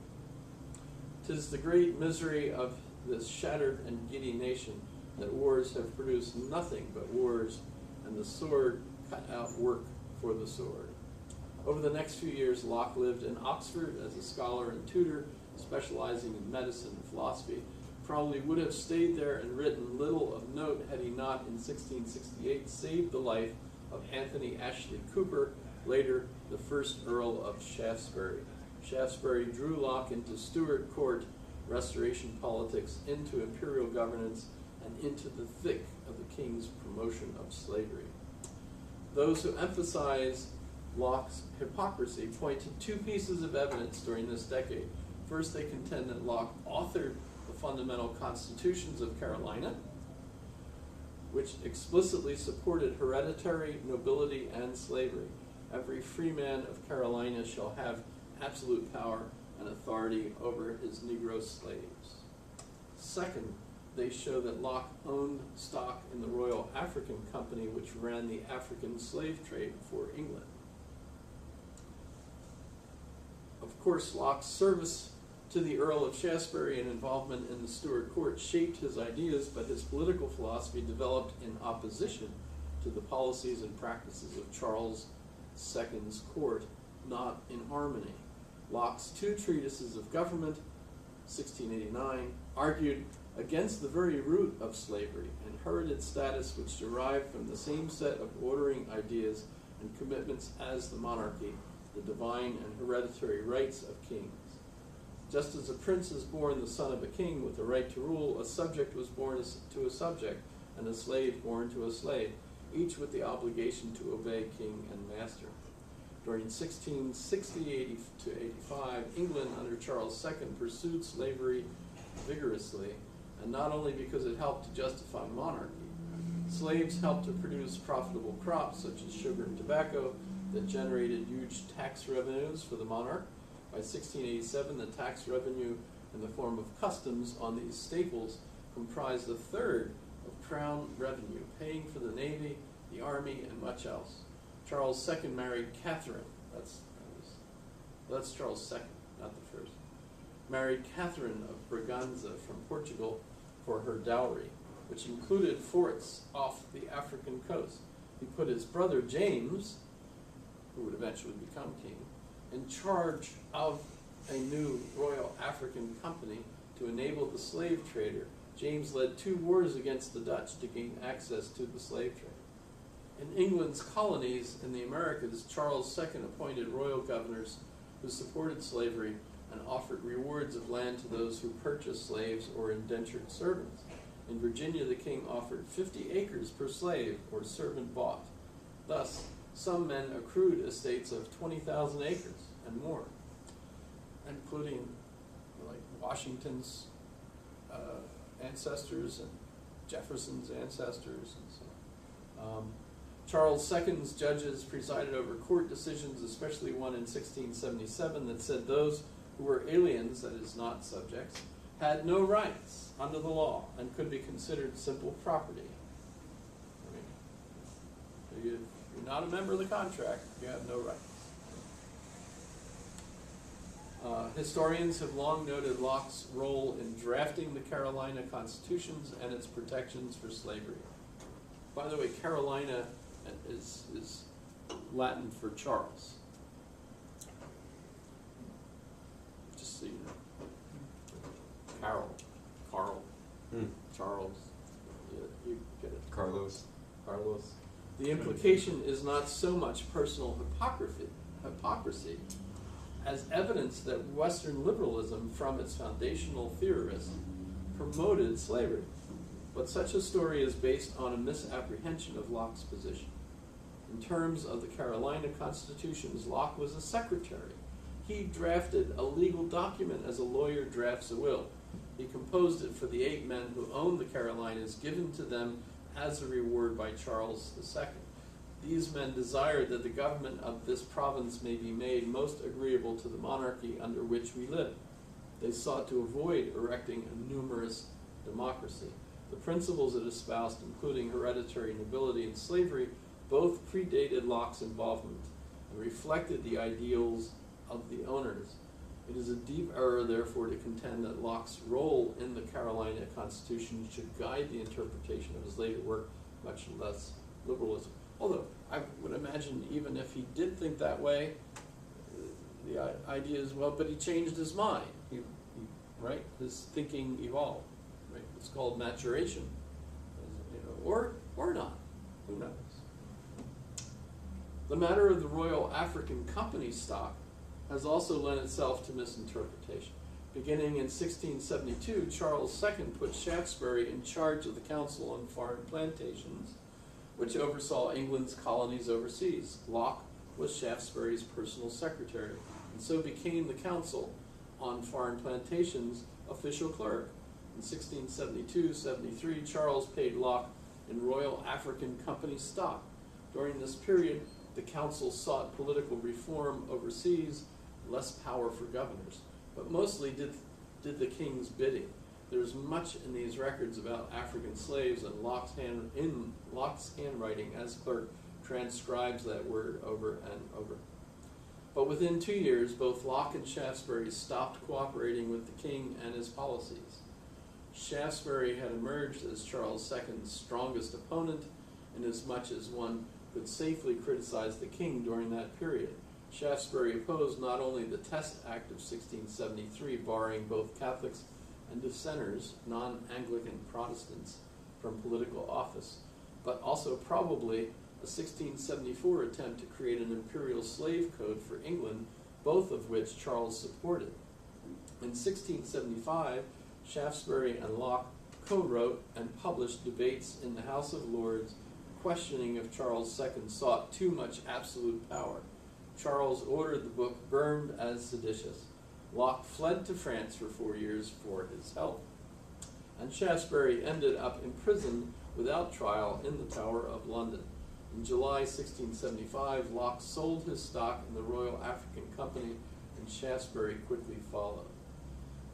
'Tis the great misery of this shattered and giddy nation that wars have produced nothing but wars, and the sword cut out work for the sword. Over the next few years, Locke lived in Oxford as a scholar and tutor, specializing in medicine and philosophy. Probably would have stayed there and written little of note had he not, in 1668, saved the life of Anthony Ashley Cooper, later the first Earl of Shaftesbury. Shaftesbury drew Locke into Stuart court restoration politics, into imperial governance, and into the thick of the king's promotion of slavery. Those who emphasize Locke's hypocrisy point to two pieces of evidence during this decade. First, they contend that Locke authored the fundamental constitutions of Carolina, which explicitly supported hereditary nobility and slavery. Every freeman of Carolina shall have absolute power and authority over his Negro slaves. Second, they show that Locke owned stock in the Royal African Company, which ran the African slave trade for England. Of course, Locke's service to the Earl of Shaftesbury and involvement in the Stuart court shaped his ideas, but his political philosophy developed in opposition to the policies and practices of Charles II's court, not in harmony. Locke's two treatises of government, 1689, argued against the very root of slavery, inherited status which derived from the same set of ordering ideas and commitments as the monarchy, the divine and hereditary rights of kings. Just as a prince is born the son of a king with the right to rule, a subject was born to a subject, and a slave born to a slave, each with the obligation to obey king and master. During 1660 to 85, England under Charles II pursued slavery vigorously, and not only because it helped to justify monarchy. Slaves helped to produce profitable crops such as sugar and tobacco that generated huge tax revenues for the monarch. By 1687, the tax revenue in the form of customs on these staples comprised a third of crown revenue, paying for the navy, the army, and much else. Charles II married Catherine. That's Charles II, not the first. Married Catherine of Braganza from Portugal for her dowry, which included forts off the African coast. He put his brother James, who would eventually become king, in charge of a new Royal African Company to enable the slave trader. James led 2 wars against the Dutch to gain access to the slave trade. In England's colonies in the Americas, Charles II appointed royal governors who supported slavery and offered rewards of land to those who purchased slaves or indentured servants. In Virginia, the king offered 50 acres per slave or servant bought. Thus, some men accrued estates of 20,000 acres and more, including like Washington's ancestors and Jefferson's ancestors and so on. Charles II's judges presided over court decisions, especially one in 1677 that said those who were aliens, that is, not subjects, had no rights under the law and could be considered simple property. I mean, you're not a member of the contract, you have no rights. Historians have long noted Locke's role in drafting the Carolina constitutions and its protections for slavery. By the way, Carolina is Latin for Charles. Just so you know. Carl, Charles, you get it. Carlos. The implication is not so much personal hypocrisy as evidence that Western liberalism, from its foundational theorists, promoted slavery. But such a story is based on a misapprehension of Locke's position. In terms of the Carolina constitutions, Locke was a secretary. He drafted a legal document as a lawyer drafts a will. He composed it for the 8 men who owned the Carolinas, given to them as a reward by Charles II. These men desired that the government of this province may be made most agreeable to the monarchy under which we live. They sought to avoid erecting a numerous democracy. The principles it espoused, including hereditary nobility and slavery, both predated Locke's involvement and reflected the ideals of the owners. It is a deep error, therefore, to contend that Locke's role in the Carolina Constitution should guide the interpretation of his later work, much less liberalism. Although, I would imagine even if he did think that way, the idea is, well, but he changed his mind, right? His thinking evolved, right? It's called maturation, or not, who knows? The matter of the Royal African Company stock has also lent itself to misinterpretation. Beginning in 1672, Charles II put Shaftesbury in charge of the Council on Foreign Plantations, which oversaw England's colonies overseas. Locke was Shaftesbury's personal secretary, and so became the Council on Foreign Plantations official clerk. In 1672-73, Charles paid Locke in Royal African Company stock. During this period, the council sought political reform overseas, less power for governors, but mostly did the king's bidding. There's much in these records about African slaves, and Locke's handwriting as clerk transcribes that word over and over. But within 2 years, both Locke and Shaftesbury stopped cooperating with the king and his policies. Shaftesbury had emerged as Charles II's strongest opponent, inasmuch as one could safely criticize the king during that period. Shaftesbury opposed not only the Test Act of 1673, barring both Catholics and dissenters, non-Anglican Protestants, from political office, but also probably a 1674 attempt to create an imperial slave code for England, both of which Charles supported. In 1675, Shaftesbury and Locke co-wrote and published debates in the House of Lords questioning if Charles II sought too much absolute power. Charles ordered the book burned as seditious. Locke fled to France for 4 years for his health. And Shaftesbury ended up imprisoned without trial in the Tower of London. In July 1675, Locke sold his stock in the Royal African Company, and Shaftesbury quickly followed.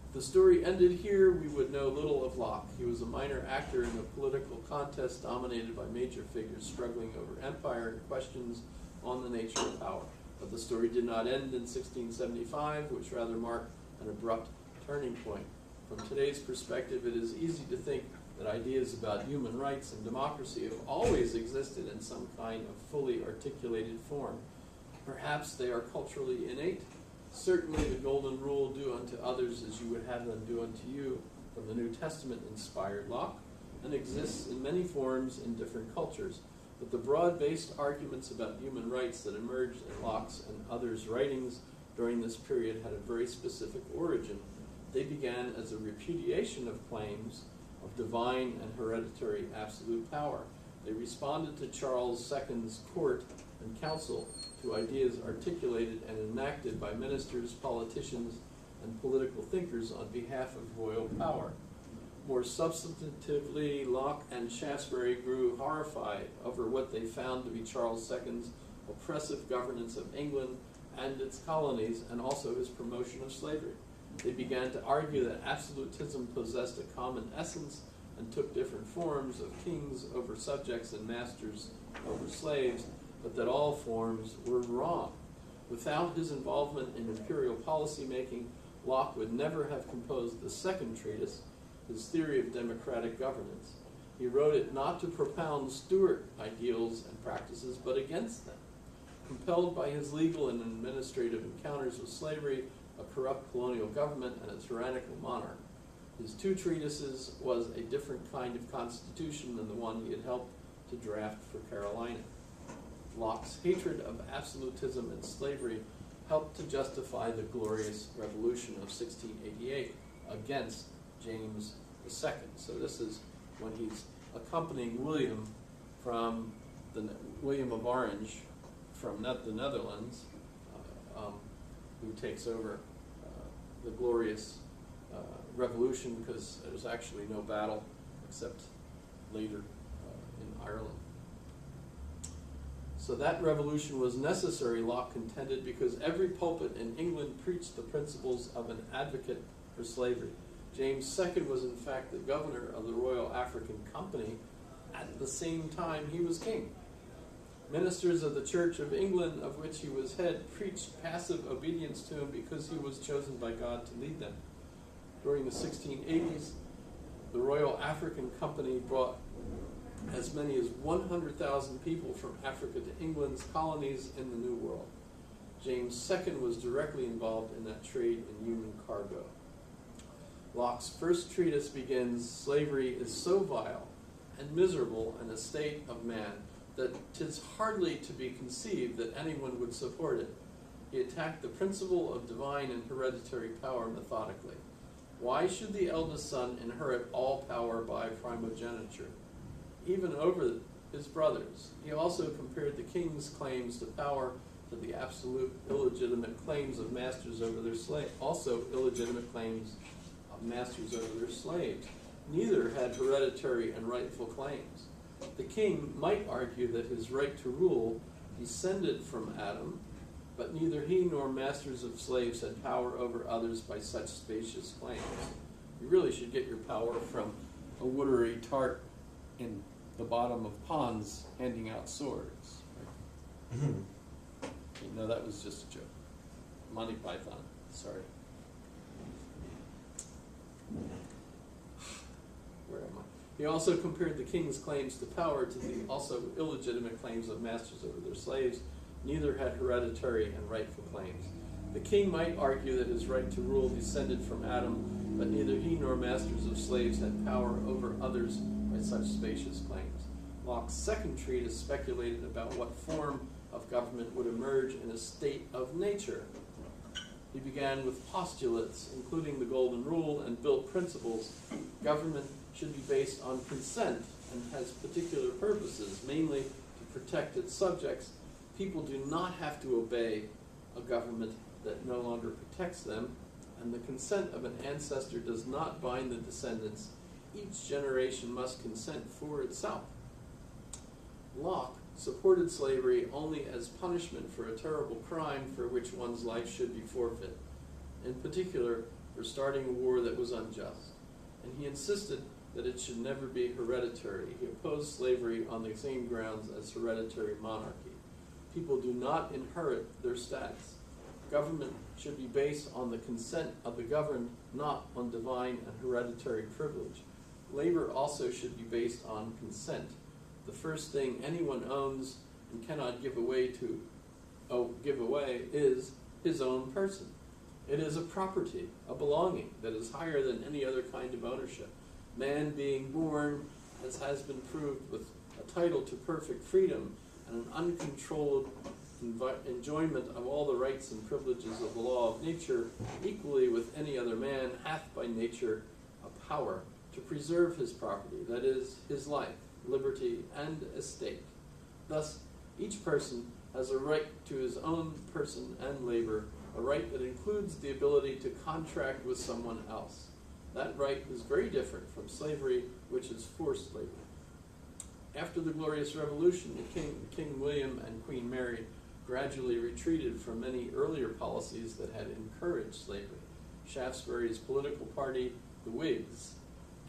If the story ended here, we would know little of Locke. He was a minor actor in a political contest dominated by major figures struggling over empire and questions on the nature of power. But the story did not end in 1675, which rather marked an abrupt turning point. From today's perspective, it is easy to think that ideas about human rights and democracy have always existed in some kind of fully articulated form. Perhaps they are culturally innate. Certainly the golden rule, do unto others as you would have them do unto you, from the New Testament inspired Locke, and exists in many forms in different cultures. But the broad-based arguments about human rights that emerged in Locke's and others' writings during this period had a very specific origin. They began as a repudiation of claims of divine and hereditary absolute power. They responded to Charles II's court and council, to ideas articulated and enacted by ministers, politicians, and political thinkers on behalf of royal power. More substantively, Locke and Shaftesbury grew horrified over what they found to be Charles II's oppressive governance of England and its colonies, and also his promotion of slavery. They began to argue that absolutism possessed a common essence and took different forms of kings over subjects and masters over slaves, but that all forms were wrong. Without his involvement in imperial policymaking, Locke would never have composed the second treatise, his theory of democratic governance. He wrote it not to propound Stuart ideals and practices, but against them. Compelled by his legal and administrative encounters with slavery, a corrupt colonial government, and a tyrannical monarch, his two treatises was a different kind of constitution than the one he had helped to draft for Carolina. Locke's hatred of absolutism and slavery helped to justify the Glorious Revolution of 1688 against James II. So this is when he's accompanying William William of Orange from the Netherlands, who takes over the Glorious Revolution, because there was actually no battle except later in Ireland. So that revolution was necessary, Locke contended, because every pulpit in England preached the principles of an advocate for slavery. James II was in fact the governor of the Royal African Company at the same time he was king. Ministers of the Church of England, of which he was head, preached passive obedience to him because he was chosen by God to lead them. During the 1680s, the Royal African Company brought as many as 100,000 people from Africa to England's colonies in the New World. James II was directly involved in that trade in human cargo. Locke's first treatise begins, "Slavery is so vile and miserable an estate of man that 'tis hardly to be conceived that anyone would support it." He attacked the principle of divine and hereditary power methodically. Why should the eldest son inherit all power by primogeniture, even over his brothers? He also compared the king's claims to power to the absolute illegitimate claims of masters over their slaves. Neither had hereditary and rightful claims. The king might argue that his right to rule descended from Adam, but neither he nor masters of slaves had power over others by such spacious claims. You really should get your power from a woodery tart in the bottom of ponds handing out swords. Right? No, that was just a joke. Monty Python, sorry. Where am I? He also compared the king's claims to power to the also illegitimate claims of masters over their slaves. Neither had hereditary and rightful claims. The king might argue that his right to rule descended from Adam, but neither he nor masters of slaves had power over others by such spacious claims. Locke's second treatise speculated about what form of government would emerge in a state of nature. He began with postulates, including the Golden Rule, and built principles. Government should be based on consent and has particular purposes, mainly to protect its subjects. People do not have to obey a government that no longer protects them, and the consent of an ancestor does not bind the descendants. Each generation must consent for itself. Locke supported slavery only as punishment for a terrible crime for which one's life should be forfeit, in particular for starting a war that was unjust. And he insisted that it should never be hereditary. He opposed slavery on the same grounds as hereditary monarchy. People do not inherit their status. Government should be based on the consent of the governed, not on divine and hereditary privilege. Labor also should be based on consent. The first thing anyone owns and cannot give away is his own person. It is a property, a belonging that is higher than any other kind of ownership. Man being born, as has been proved, with a title to perfect freedom and an uncontrolled enjoyment of all the rights and privileges of the law of nature, equally with any other man, hath by nature a power to preserve his property, that is, his life, liberty, and estate. Thus, each person has a right to his own person and labor, a right that includes the ability to contract with someone else. That right is very different from slavery, which is forced labor. After the Glorious Revolution, King William and Queen Mary gradually retreated from many earlier policies that had encouraged slavery. Shaftesbury's political party, the Whigs,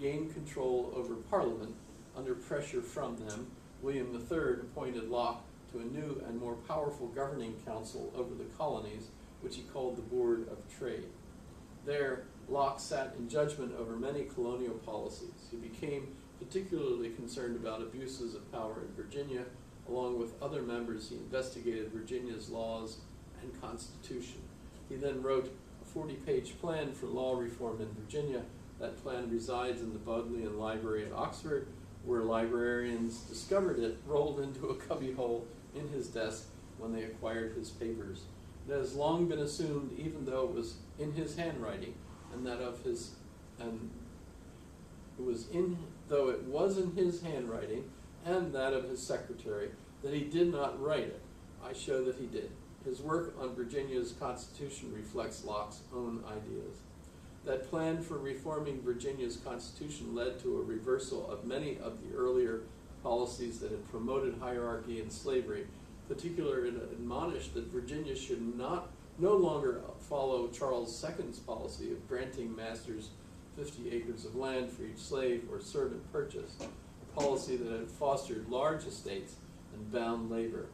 gained control over Parliament. Under pressure from them, William III appointed Locke to a new and more powerful governing council over the colonies, which he called the Board of Trade. There, Locke sat in judgment over many colonial policies. He became particularly concerned about abuses of power in Virginia. Along with other members, he investigated Virginia's laws and constitution. He then wrote a 40-page plan for law reform in Virginia. That plan resides in the Bodleian Library at Oxford, where librarians discovered it rolled into a cubbyhole in his desk when they acquired his papers. It has long been assumed, even though it was in his handwriting, and that of his, and it was in, though it was in his handwriting and that of his secretary, that he did not write it. I show that he did. His work on Virginia's Constitution reflects Locke's own ideas. That plan for reforming Virginia's Constitution led to a reversal of many of the earlier policies that had promoted hierarchy and slavery. Particularly, it admonished that Virginia should no longer follow Charles II's policy of granting masters 50 acres of land for each slave or servant purchased, a policy that had fostered large estates and bound labor.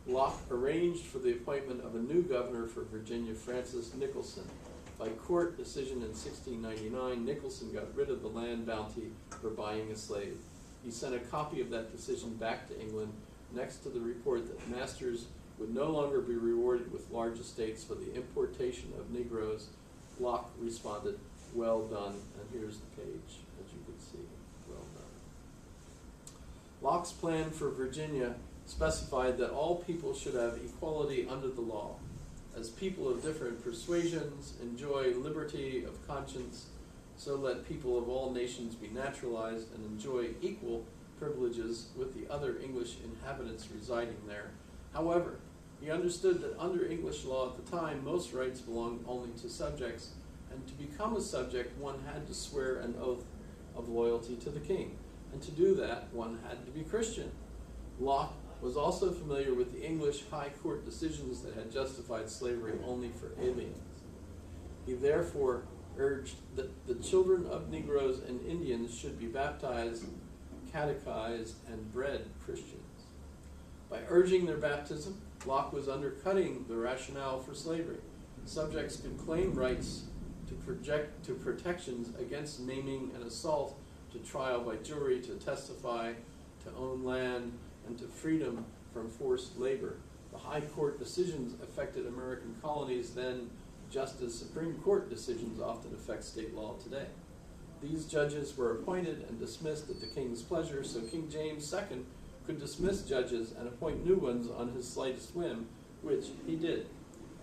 Locke arranged for the appointment of a new governor for Virginia, Francis Nicholson. By court decision in 1699, Nicholson got rid of the land bounty for buying a slave. He sent a copy of that decision back to England next to the report that masters would no longer be rewarded with large estates for the importation of Negroes. Locke responded, "Well done," and here's the page, as you can see, well done. Locke's plan for Virginia specified that all people should have equality under the law. As people of different persuasions enjoy liberty of conscience, so let people of all nations be naturalized and enjoy equal privileges with the other English inhabitants residing there. However, he understood that under English law at the time, most rights belonged only to subjects, and to become a subject, one had to swear an oath of loyalty to the king, and to do that, one had to be Christian. Locke was also familiar with the English high court decisions that had justified slavery only for aliens. He therefore urged that the children of Negroes and Indians should be baptized, catechized, and bred Christians. By urging their baptism, Locke was undercutting the rationale for slavery. Subjects could claim rights to protections against maiming and assault, to trial by jury, to testify, to own land, and to freedom from forced labor. The high court decisions affected American colonies then, just as Supreme Court decisions often affect state law today. These judges were appointed and dismissed at the king's pleasure, so King James II could dismiss judges and appoint new ones on his slightest whim, which he did.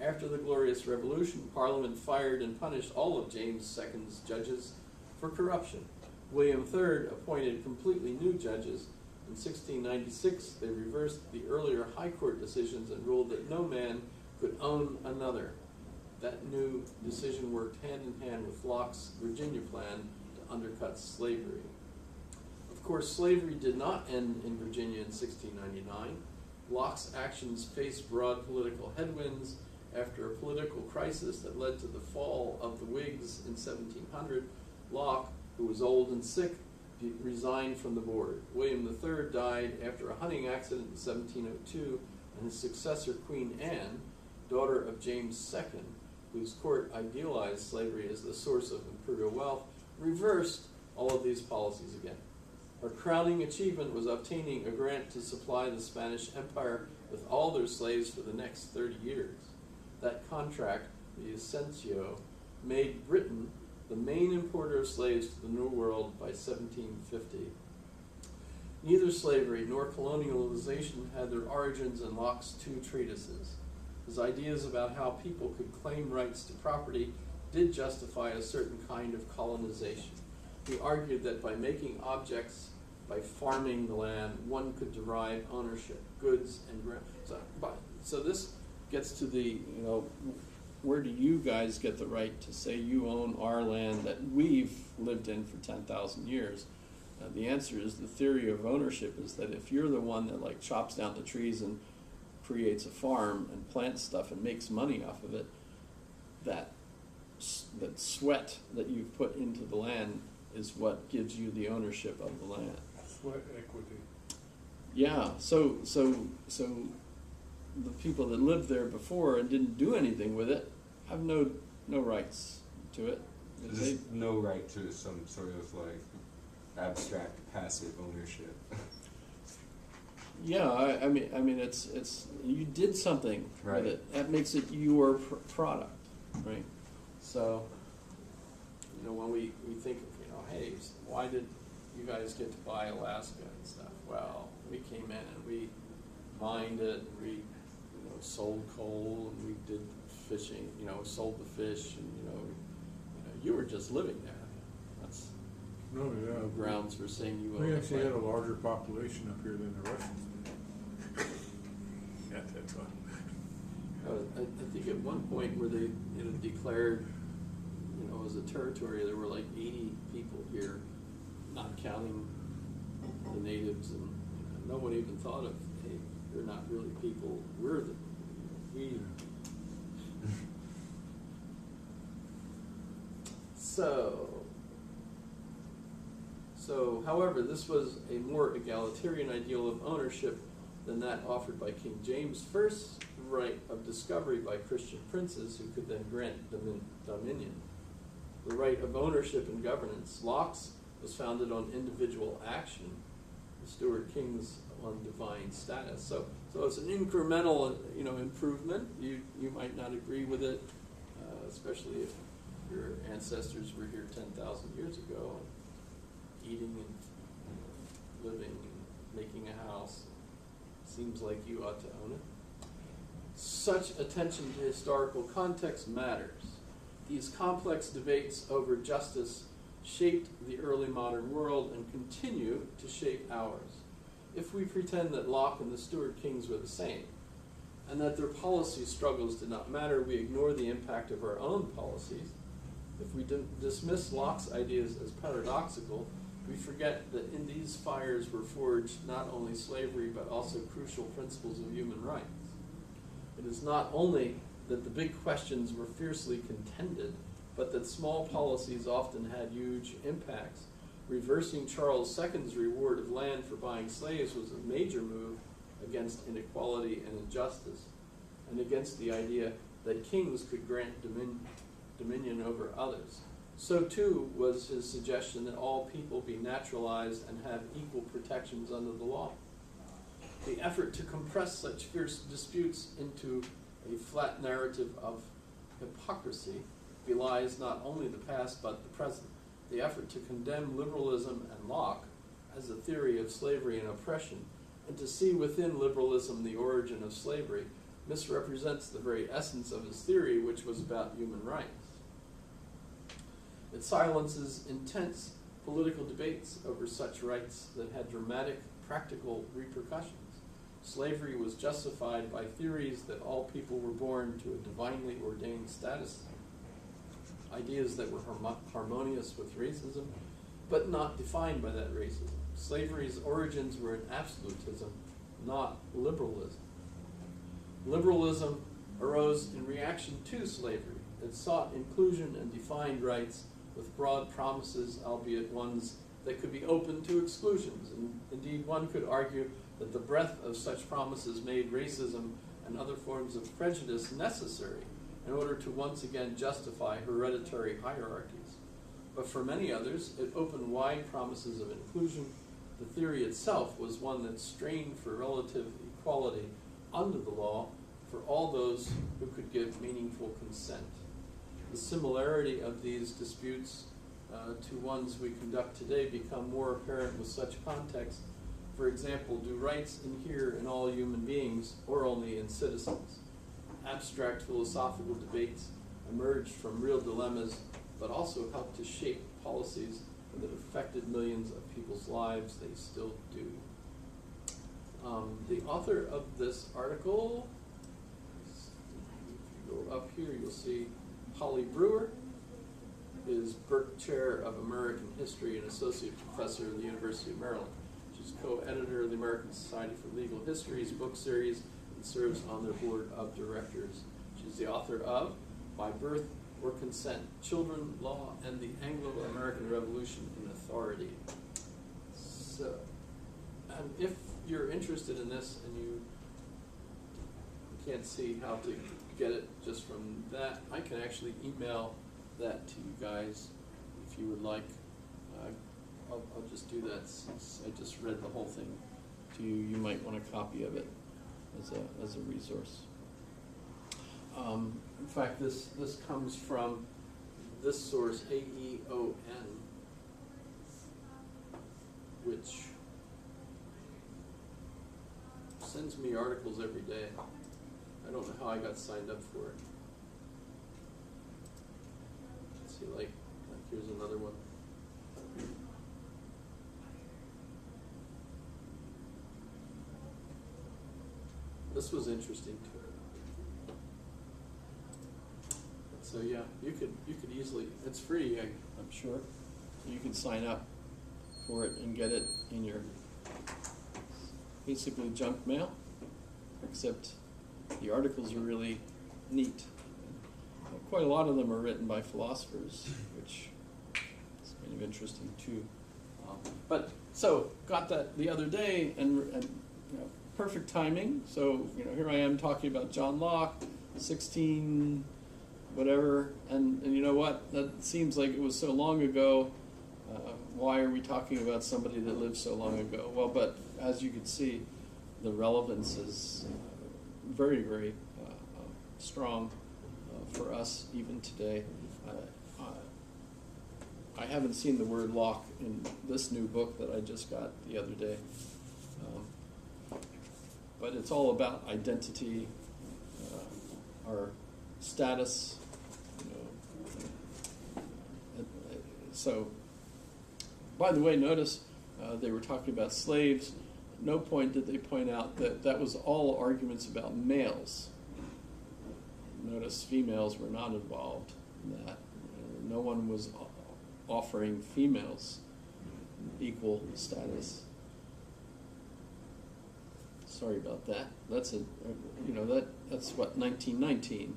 After the Glorious Revolution, Parliament fired and punished all of James II's judges for corruption. William III appointed completely new judges. In 1696, they reversed the earlier High Court decisions and ruled that no man could own another. That new decision worked hand in hand with Locke's Virginia plan to undercut slavery. Of course, slavery did not end in Virginia in 1699. Locke's actions faced broad political headwinds. After a political crisis that led to the fall of the Whigs in 1700, Locke, who was old and sick, resigned from the board. William III died after a hunting accident in 1702, and his successor, Queen Anne, daughter of James II, whose court idealized slavery as the source of imperial wealth, reversed all of these policies again. Her crowning achievement was obtaining a grant to supply the Spanish Empire with all their slaves for the next 30 years. That contract, the Ascencio, made Britain the main importer of slaves to the New World by 1750. Neither slavery nor colonialization had their origins in Locke's two treatises. His ideas about how people could claim rights to property did justify a certain kind of colonization. He argued that by making objects, by farming the land, one could derive ownership, goods and ground. So this gets to the, where do you guys get the right to say you own our land that we've lived in for 10,000 years? The answer is the theory of ownership is that if you're the one that chops down the trees and creates a farm and plants stuff and makes money off of it, that sweat that you've put into the land is what gives you the ownership of the land. Sweat equity. Yeah, so the people that lived there before and didn't do anything with it have no rights to it. There's no right to some sort of abstract passive ownership. Yeah, I mean it's you did something Right. with it. That makes it your product, right? So, when we think of, hey, why did you guys get to buy Alaska and stuff? Well, we came in and we mined it, and we sold coal, and we did fishing, sold the fish, and you were just living there. That's No, yeah. no grounds for saying you own We the actually had a land. larger population up here than the Russians did. At that time. I think at one point where they declared, as a territory, there were 80 people here, not counting the natives, and no one even thought of, hey, they're not really people, we. So, however, this was a more egalitarian ideal of ownership than that offered by King James I's right of discovery by Christian princes who could then grant dominion. The right of ownership and governance. Locke's was founded on individual action, the Stuart King's on divine status. So it's an incremental, improvement. You might not agree with it, especially if your ancestors were here 10,000 years ago, eating and living and making a house. Seems like you ought to own it. Such attention to historical context matters. These complex debates over justice shaped the early modern world and continue to shape ours. If we pretend that Locke and the Stuart Kings were the same, and that their policy struggles did not matter, we ignore the impact of our own policies. If we dismiss Locke's ideas as paradoxical, we forget that in these fires were forged not only slavery, but also crucial principles of human rights. It is not only that the big questions were fiercely contended, but that small policies often had huge impacts. Reversing Charles II's reward of land for buying slaves was a major move against inequality and injustice, and against the idea that kings could grant dominion over others. So too was his suggestion that all people be naturalized and have equal protections under the law. The effort to compress such fierce disputes into a flat narrative of hypocrisy belies not only the past but the present. The effort to condemn liberalism and Locke as a theory of slavery and oppression, and to see within liberalism the origin of slavery, misrepresents the very essence of his theory, which was about human rights. It silences intense political debates over such rights that had dramatic practical repercussions. Slavery was justified by theories that all people were born to a divinely ordained status, ideas that were harmonious with racism, but not defined by that racism. Slavery's origins were in absolutism, not liberalism. Liberalism arose in reaction to slavery. It sought inclusion and defined rights with broad promises, albeit ones that could be open to exclusions. And indeed, one could argue that the breadth of such promises made racism and other forms of prejudice necessary in order to once again justify hereditary hierarchies. But for many others, it opened wide promises of inclusion. The theory itself was one that strained for relative equality under the law for all those who could give meaningful consent. The similarity of these disputes to ones we conduct today become more apparent with such context. For example, do rights inhere in all human beings or only in citizens? Abstract philosophical debates emerged from real dilemmas, but also helped to shape policies that affected millions of people's lives. They still do. The author of this article, if you go up here, you'll see Holly Brewer, is Burke Chair of American History and Associate Professor at the University of Maryland. She's co-editor of the American Society for Legal History's book series and serves on their board of directors. She's the author of By Birth or Consent, Children, Law, and the Anglo-American Revolution in Authority. So, and if you're interested in this and you can't see how to get it just from that, I can actually email that to you guys if you would like. I'll just do that since I just read the whole thing to you. You might want a copy of it as a resource. In fact, this comes from this source, AEON, which sends me articles every day. I don't know how I got signed up for it. Let's see, like here's another one. This was interesting too. So yeah, you could easily, it's free, I'm sure. You can sign up for it and get it in your basically junk mail, except the articles are really neat. Quite a lot of them are written by philosophers, which is kind of interesting too. But so got that the other day, and you know, perfect timing. So here I am talking about John Locke, 16 whatever, and you know what? That seems like it was so long ago. Why are we talking about somebody that lived so long ago? Well, but as you can see, the relevance is very, very strong for us even today. I haven't seen the word Locke in this new book that I just got the other day. But it's all about identity, our status, So, by the way, notice they were talking about slaves. At no point did they point out that that was all arguments about males. Notice females were not involved in that. No one was offering females equal status. Sorry about that. That's that's what, 1919.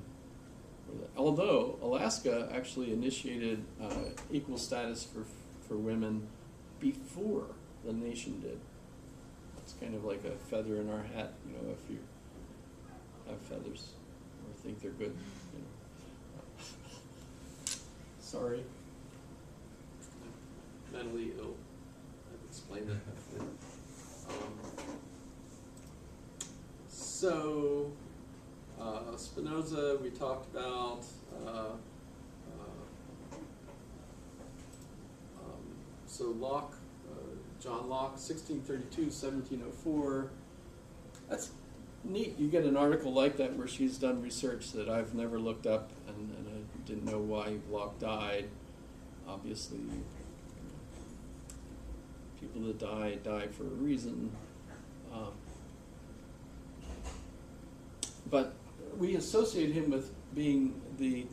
Although Alaska actually initiated equal status for women before the nation did. It's kind of like a feather in our hat, if you have feathers or think they're good. Sorry. I'm mentally ill. I've explained it. So, Spinoza, we talked about. So Locke, John Locke, 1632, 1704. That's neat. You get an article like that where she's done research that I've never looked up, and I didn't know why Locke died. Obviously, people that die for a reason. But we associate him with being the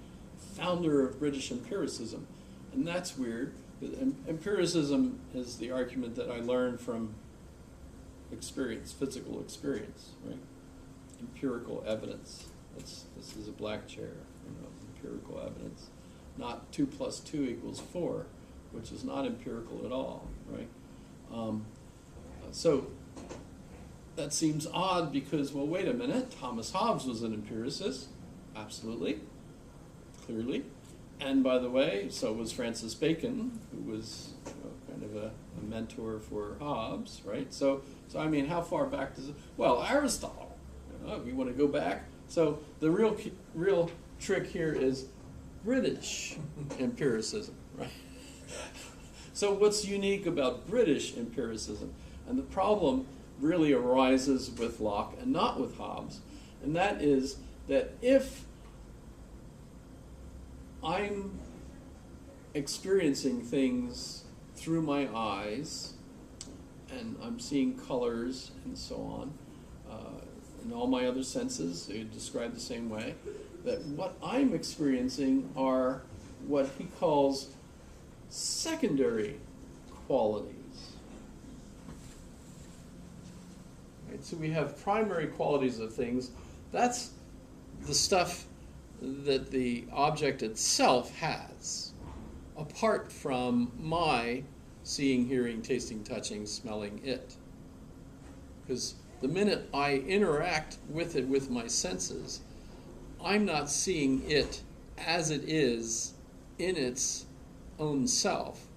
founder of British empiricism, and that's weird. Empiricism is the argument that I learned from experience, physical experience, right? Empirical evidence. This is a black chair, empirical evidence. Not 2 + 2 = 4, which is not empirical at all, right? So that seems odd because, well, wait a minute, Thomas Hobbes was an empiricist, absolutely, clearly. And by the way, so was Francis Bacon, who was kind of a mentor for Hobbes, right? So I mean, how far back does it? Well, Aristotle. We want to go back. So the real trick here is British empiricism, right? So what's unique about British empiricism? And the problem really arises with Locke and not with Hobbes, and that is that if I'm experiencing things through my eyes, and I'm seeing colors and so on, and all my other senses, they describe the same way, that what I'm experiencing are what he calls secondary qualities. Right? So we have primary qualities of things. That's the stuff that the object itself has, apart from my seeing, hearing, tasting, touching, smelling it. Because the minute I interact with it with my senses, I'm not seeing it as it is in its own self.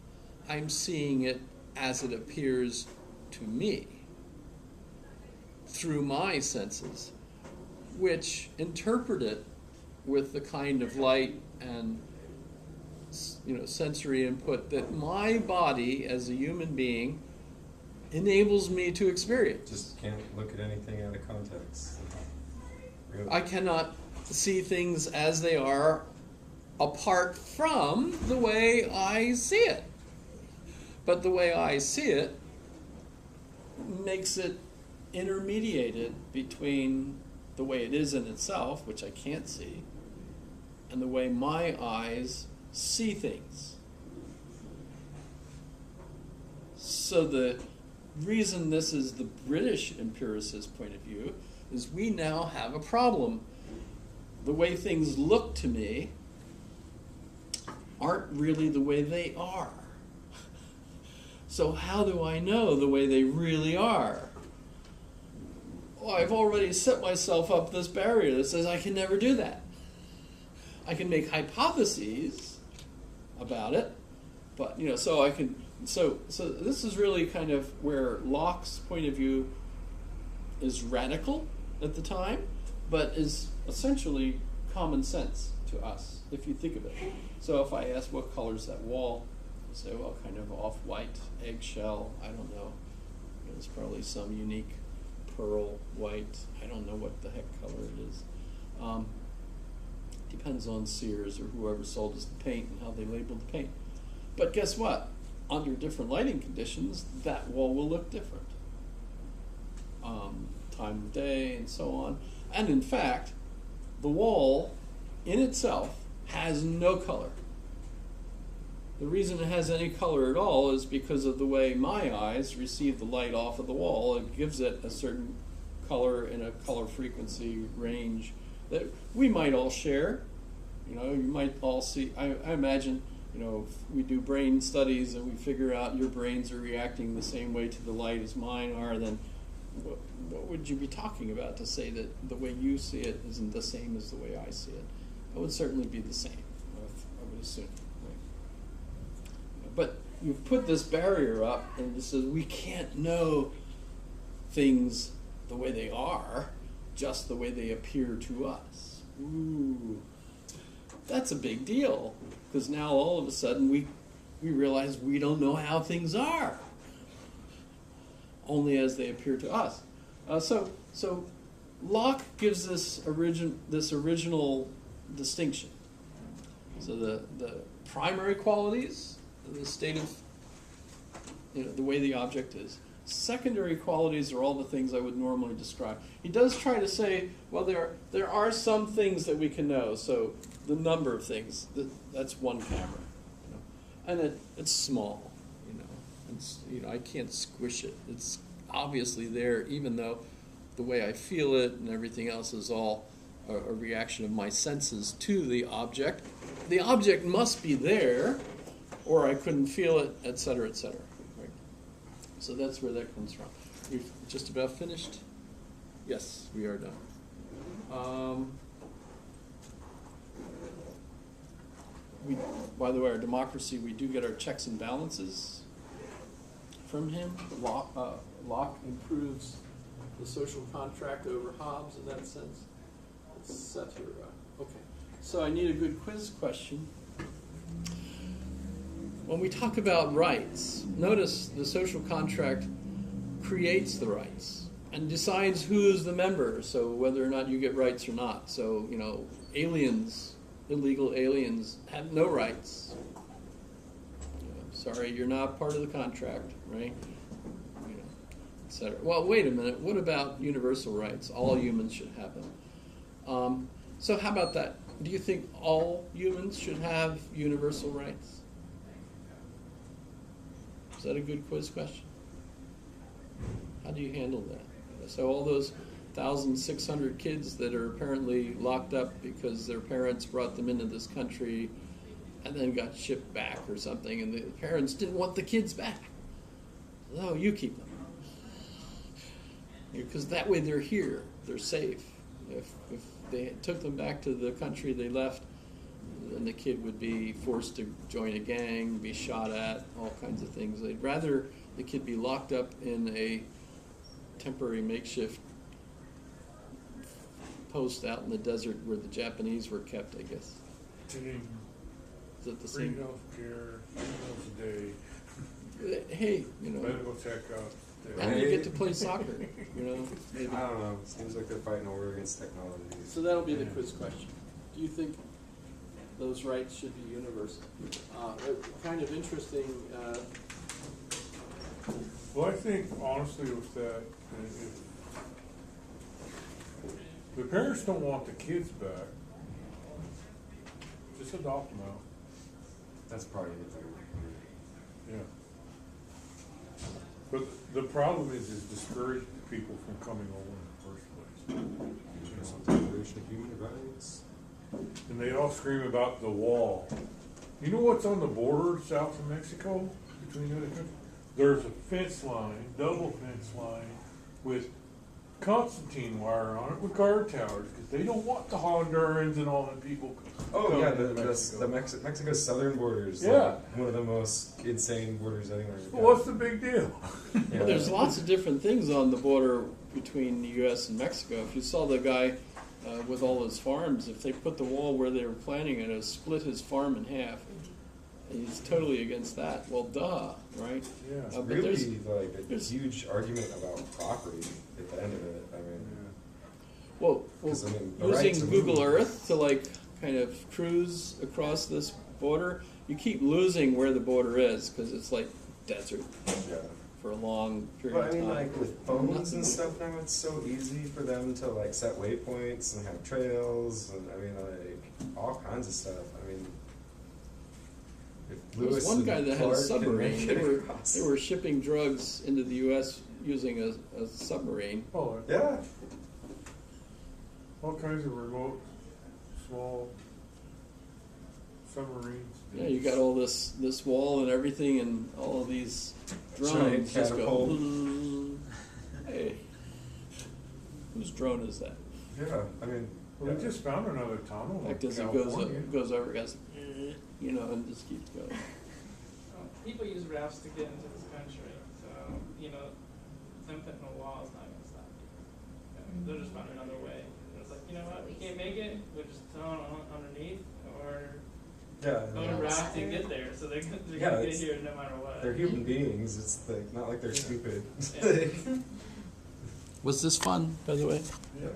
I'm seeing it as it appears to me through my senses, which interpret it with the kind of light and sensory input that my body as a human being enables me to experience. Just can't look at anything out of context. Really. I cannot see things as they are apart from the way I see it. But the way I see it makes it intermediated between the way it is in itself, which I can't see, and the way my eyes see things. So the reason this is the British empiricist point of view is we now have a problem. The way things look to me aren't really the way they are. So how do I know the way they really are? Oh, I've already set myself up this barrier that says I can never do that. I can make hypotheses about it, but so I can. So this is really kind of where Locke's point of view is radical at the time, but is essentially common sense to us if you think of it. So if I ask what color is that wall, you say, well, kind of off-white, eggshell. I don't know. It's probably some unique pearl white. I don't know what the heck color it is. Depends on Sears or whoever sold us the paint and how they labeled the paint. But guess what? Under different lighting conditions, that wall will look different. Time of day and so on. And in fact, the wall in itself has no color. The reason it has any color at all is because of the way my eyes receive the light off of the wall. It gives it a certain color in a color frequency range that we might all share. You might all see, I imagine, if we do brain studies and we figure out your brains are reacting the same way to the light as mine are, then what would you be talking about to say that the way you see it isn't the same as the way I see it? It would certainly be the same, I would assume. Right? But you've put this barrier up and it says we can't know things the way they are, just the way they appear to us. Ooh, that's a big deal, because now all of a sudden we realize we don't know how things are, only as they appear to us. So Locke gives this original distinction. So the primary qualities, the state of, the way the object is. Secondary qualities are all the things I would normally describe. He does try to say, well, there are some things that we can know. So the number of things, that's one camera, and it's small, It's, I can't squish it. It's obviously there, even though the way I feel it and everything else is all a reaction of my senses to the object. The object must be there, or I couldn't feel it, et cetera, right? So that's where that comes from. We've just about finished? Yes, we are done. By the way, our democracy, we do get our checks and balances from him. Locke improves the social contract over Hobbes in that sense, etc. Okay, so I need a good quiz question. When we talk about rights, notice the social contract creates the rights and decides who's the member, so whether or not you get rights or not. So, aliens, illegal aliens, have no rights. Sorry, you're not part of the contract, right? Etc. Well, wait a minute. What about universal rights? All humans should have them. So how about that? Do you think all humans should have universal rights? Is that a good quiz question? How do you handle that? So all those 1,600 kids that are apparently locked up because their parents brought them into this country and then got shipped back or something, and the parents didn't want the kids back. No, you keep them. Because that way they're here, they're safe. If they took them back to the country they left, then the kid would be forced to join a gang, be shot at, all kinds of things. They'd rather the kid be locked up in a temporary makeshift post out in the desert where the Japanese were kept, I guess. Is that the Free same? health care, 3 meals a day, Hey, medical checkup. and you get to play soccer, maybe. I don't know. Seems like they're fighting a war against technology. So that'll be the quiz question. Do you think those rights should be universal? Kind of interesting. Well, I think honestly with that, if the parents don't want the kids back, just adopt them out. That's probably what they're. Yeah. But the problem is discourage people from coming over in the first place. Declaration of Human Rights. And they all scream about the wall. You know what's on the border south of Mexico between the other countries? There's a fence line, double fence line, with Constantine wire on it with guard towers, because they don't want the Hondurans and all the people. Oh yeah, coming to Mexico. Mexico's southern border is Yeah. like one of the most insane borders anywhere. Well, what's the big deal? Yeah. Well, there's lots of different things on the border between the U.S. and Mexico. If you saw the guy with all his farms, if they put the wall where they were planting it, it would split his farm in half. And he's totally against that. Well, duh, right? Yeah. It's but really like a there's- huge argument about property at the end of it. I mean, Well, 'Cause, I mean, the right using to Google move. Earth to kind of cruise across this border, you keep losing where the border is because it's like desert yeah. for a long period But I of mean, time. like with phones and stuff now, it's so easy for them to set waypoints and have trails, and I mean, all kinds of stuff. I mean, if There was Lewis one and guy that had a Clark can submarine. make They it were, across. they were shipping drugs into the U.S. using a submarine. Oh, Yeah. all kinds of remote, small submarines. Yeah, you got all this wall and everything, and all of these drones Giant just go. catapult. Hey, whose drone is that? Yeah. I mean, Well, yeah. we just found another tunnel Like, in does it California. goes over, goes, and just keeps going. People use rafts to get into this country, so, them putting a wall is not going to stop people. They'll just find another way. It's like, you know what, we can't make it, we'll just tunnel underneath, or Yeah. own a raft and get there, so they're going to get it's- here no matter what. They're human beings. It's not like they're stupid. Yeah. Was this fun, by the way? Yeah.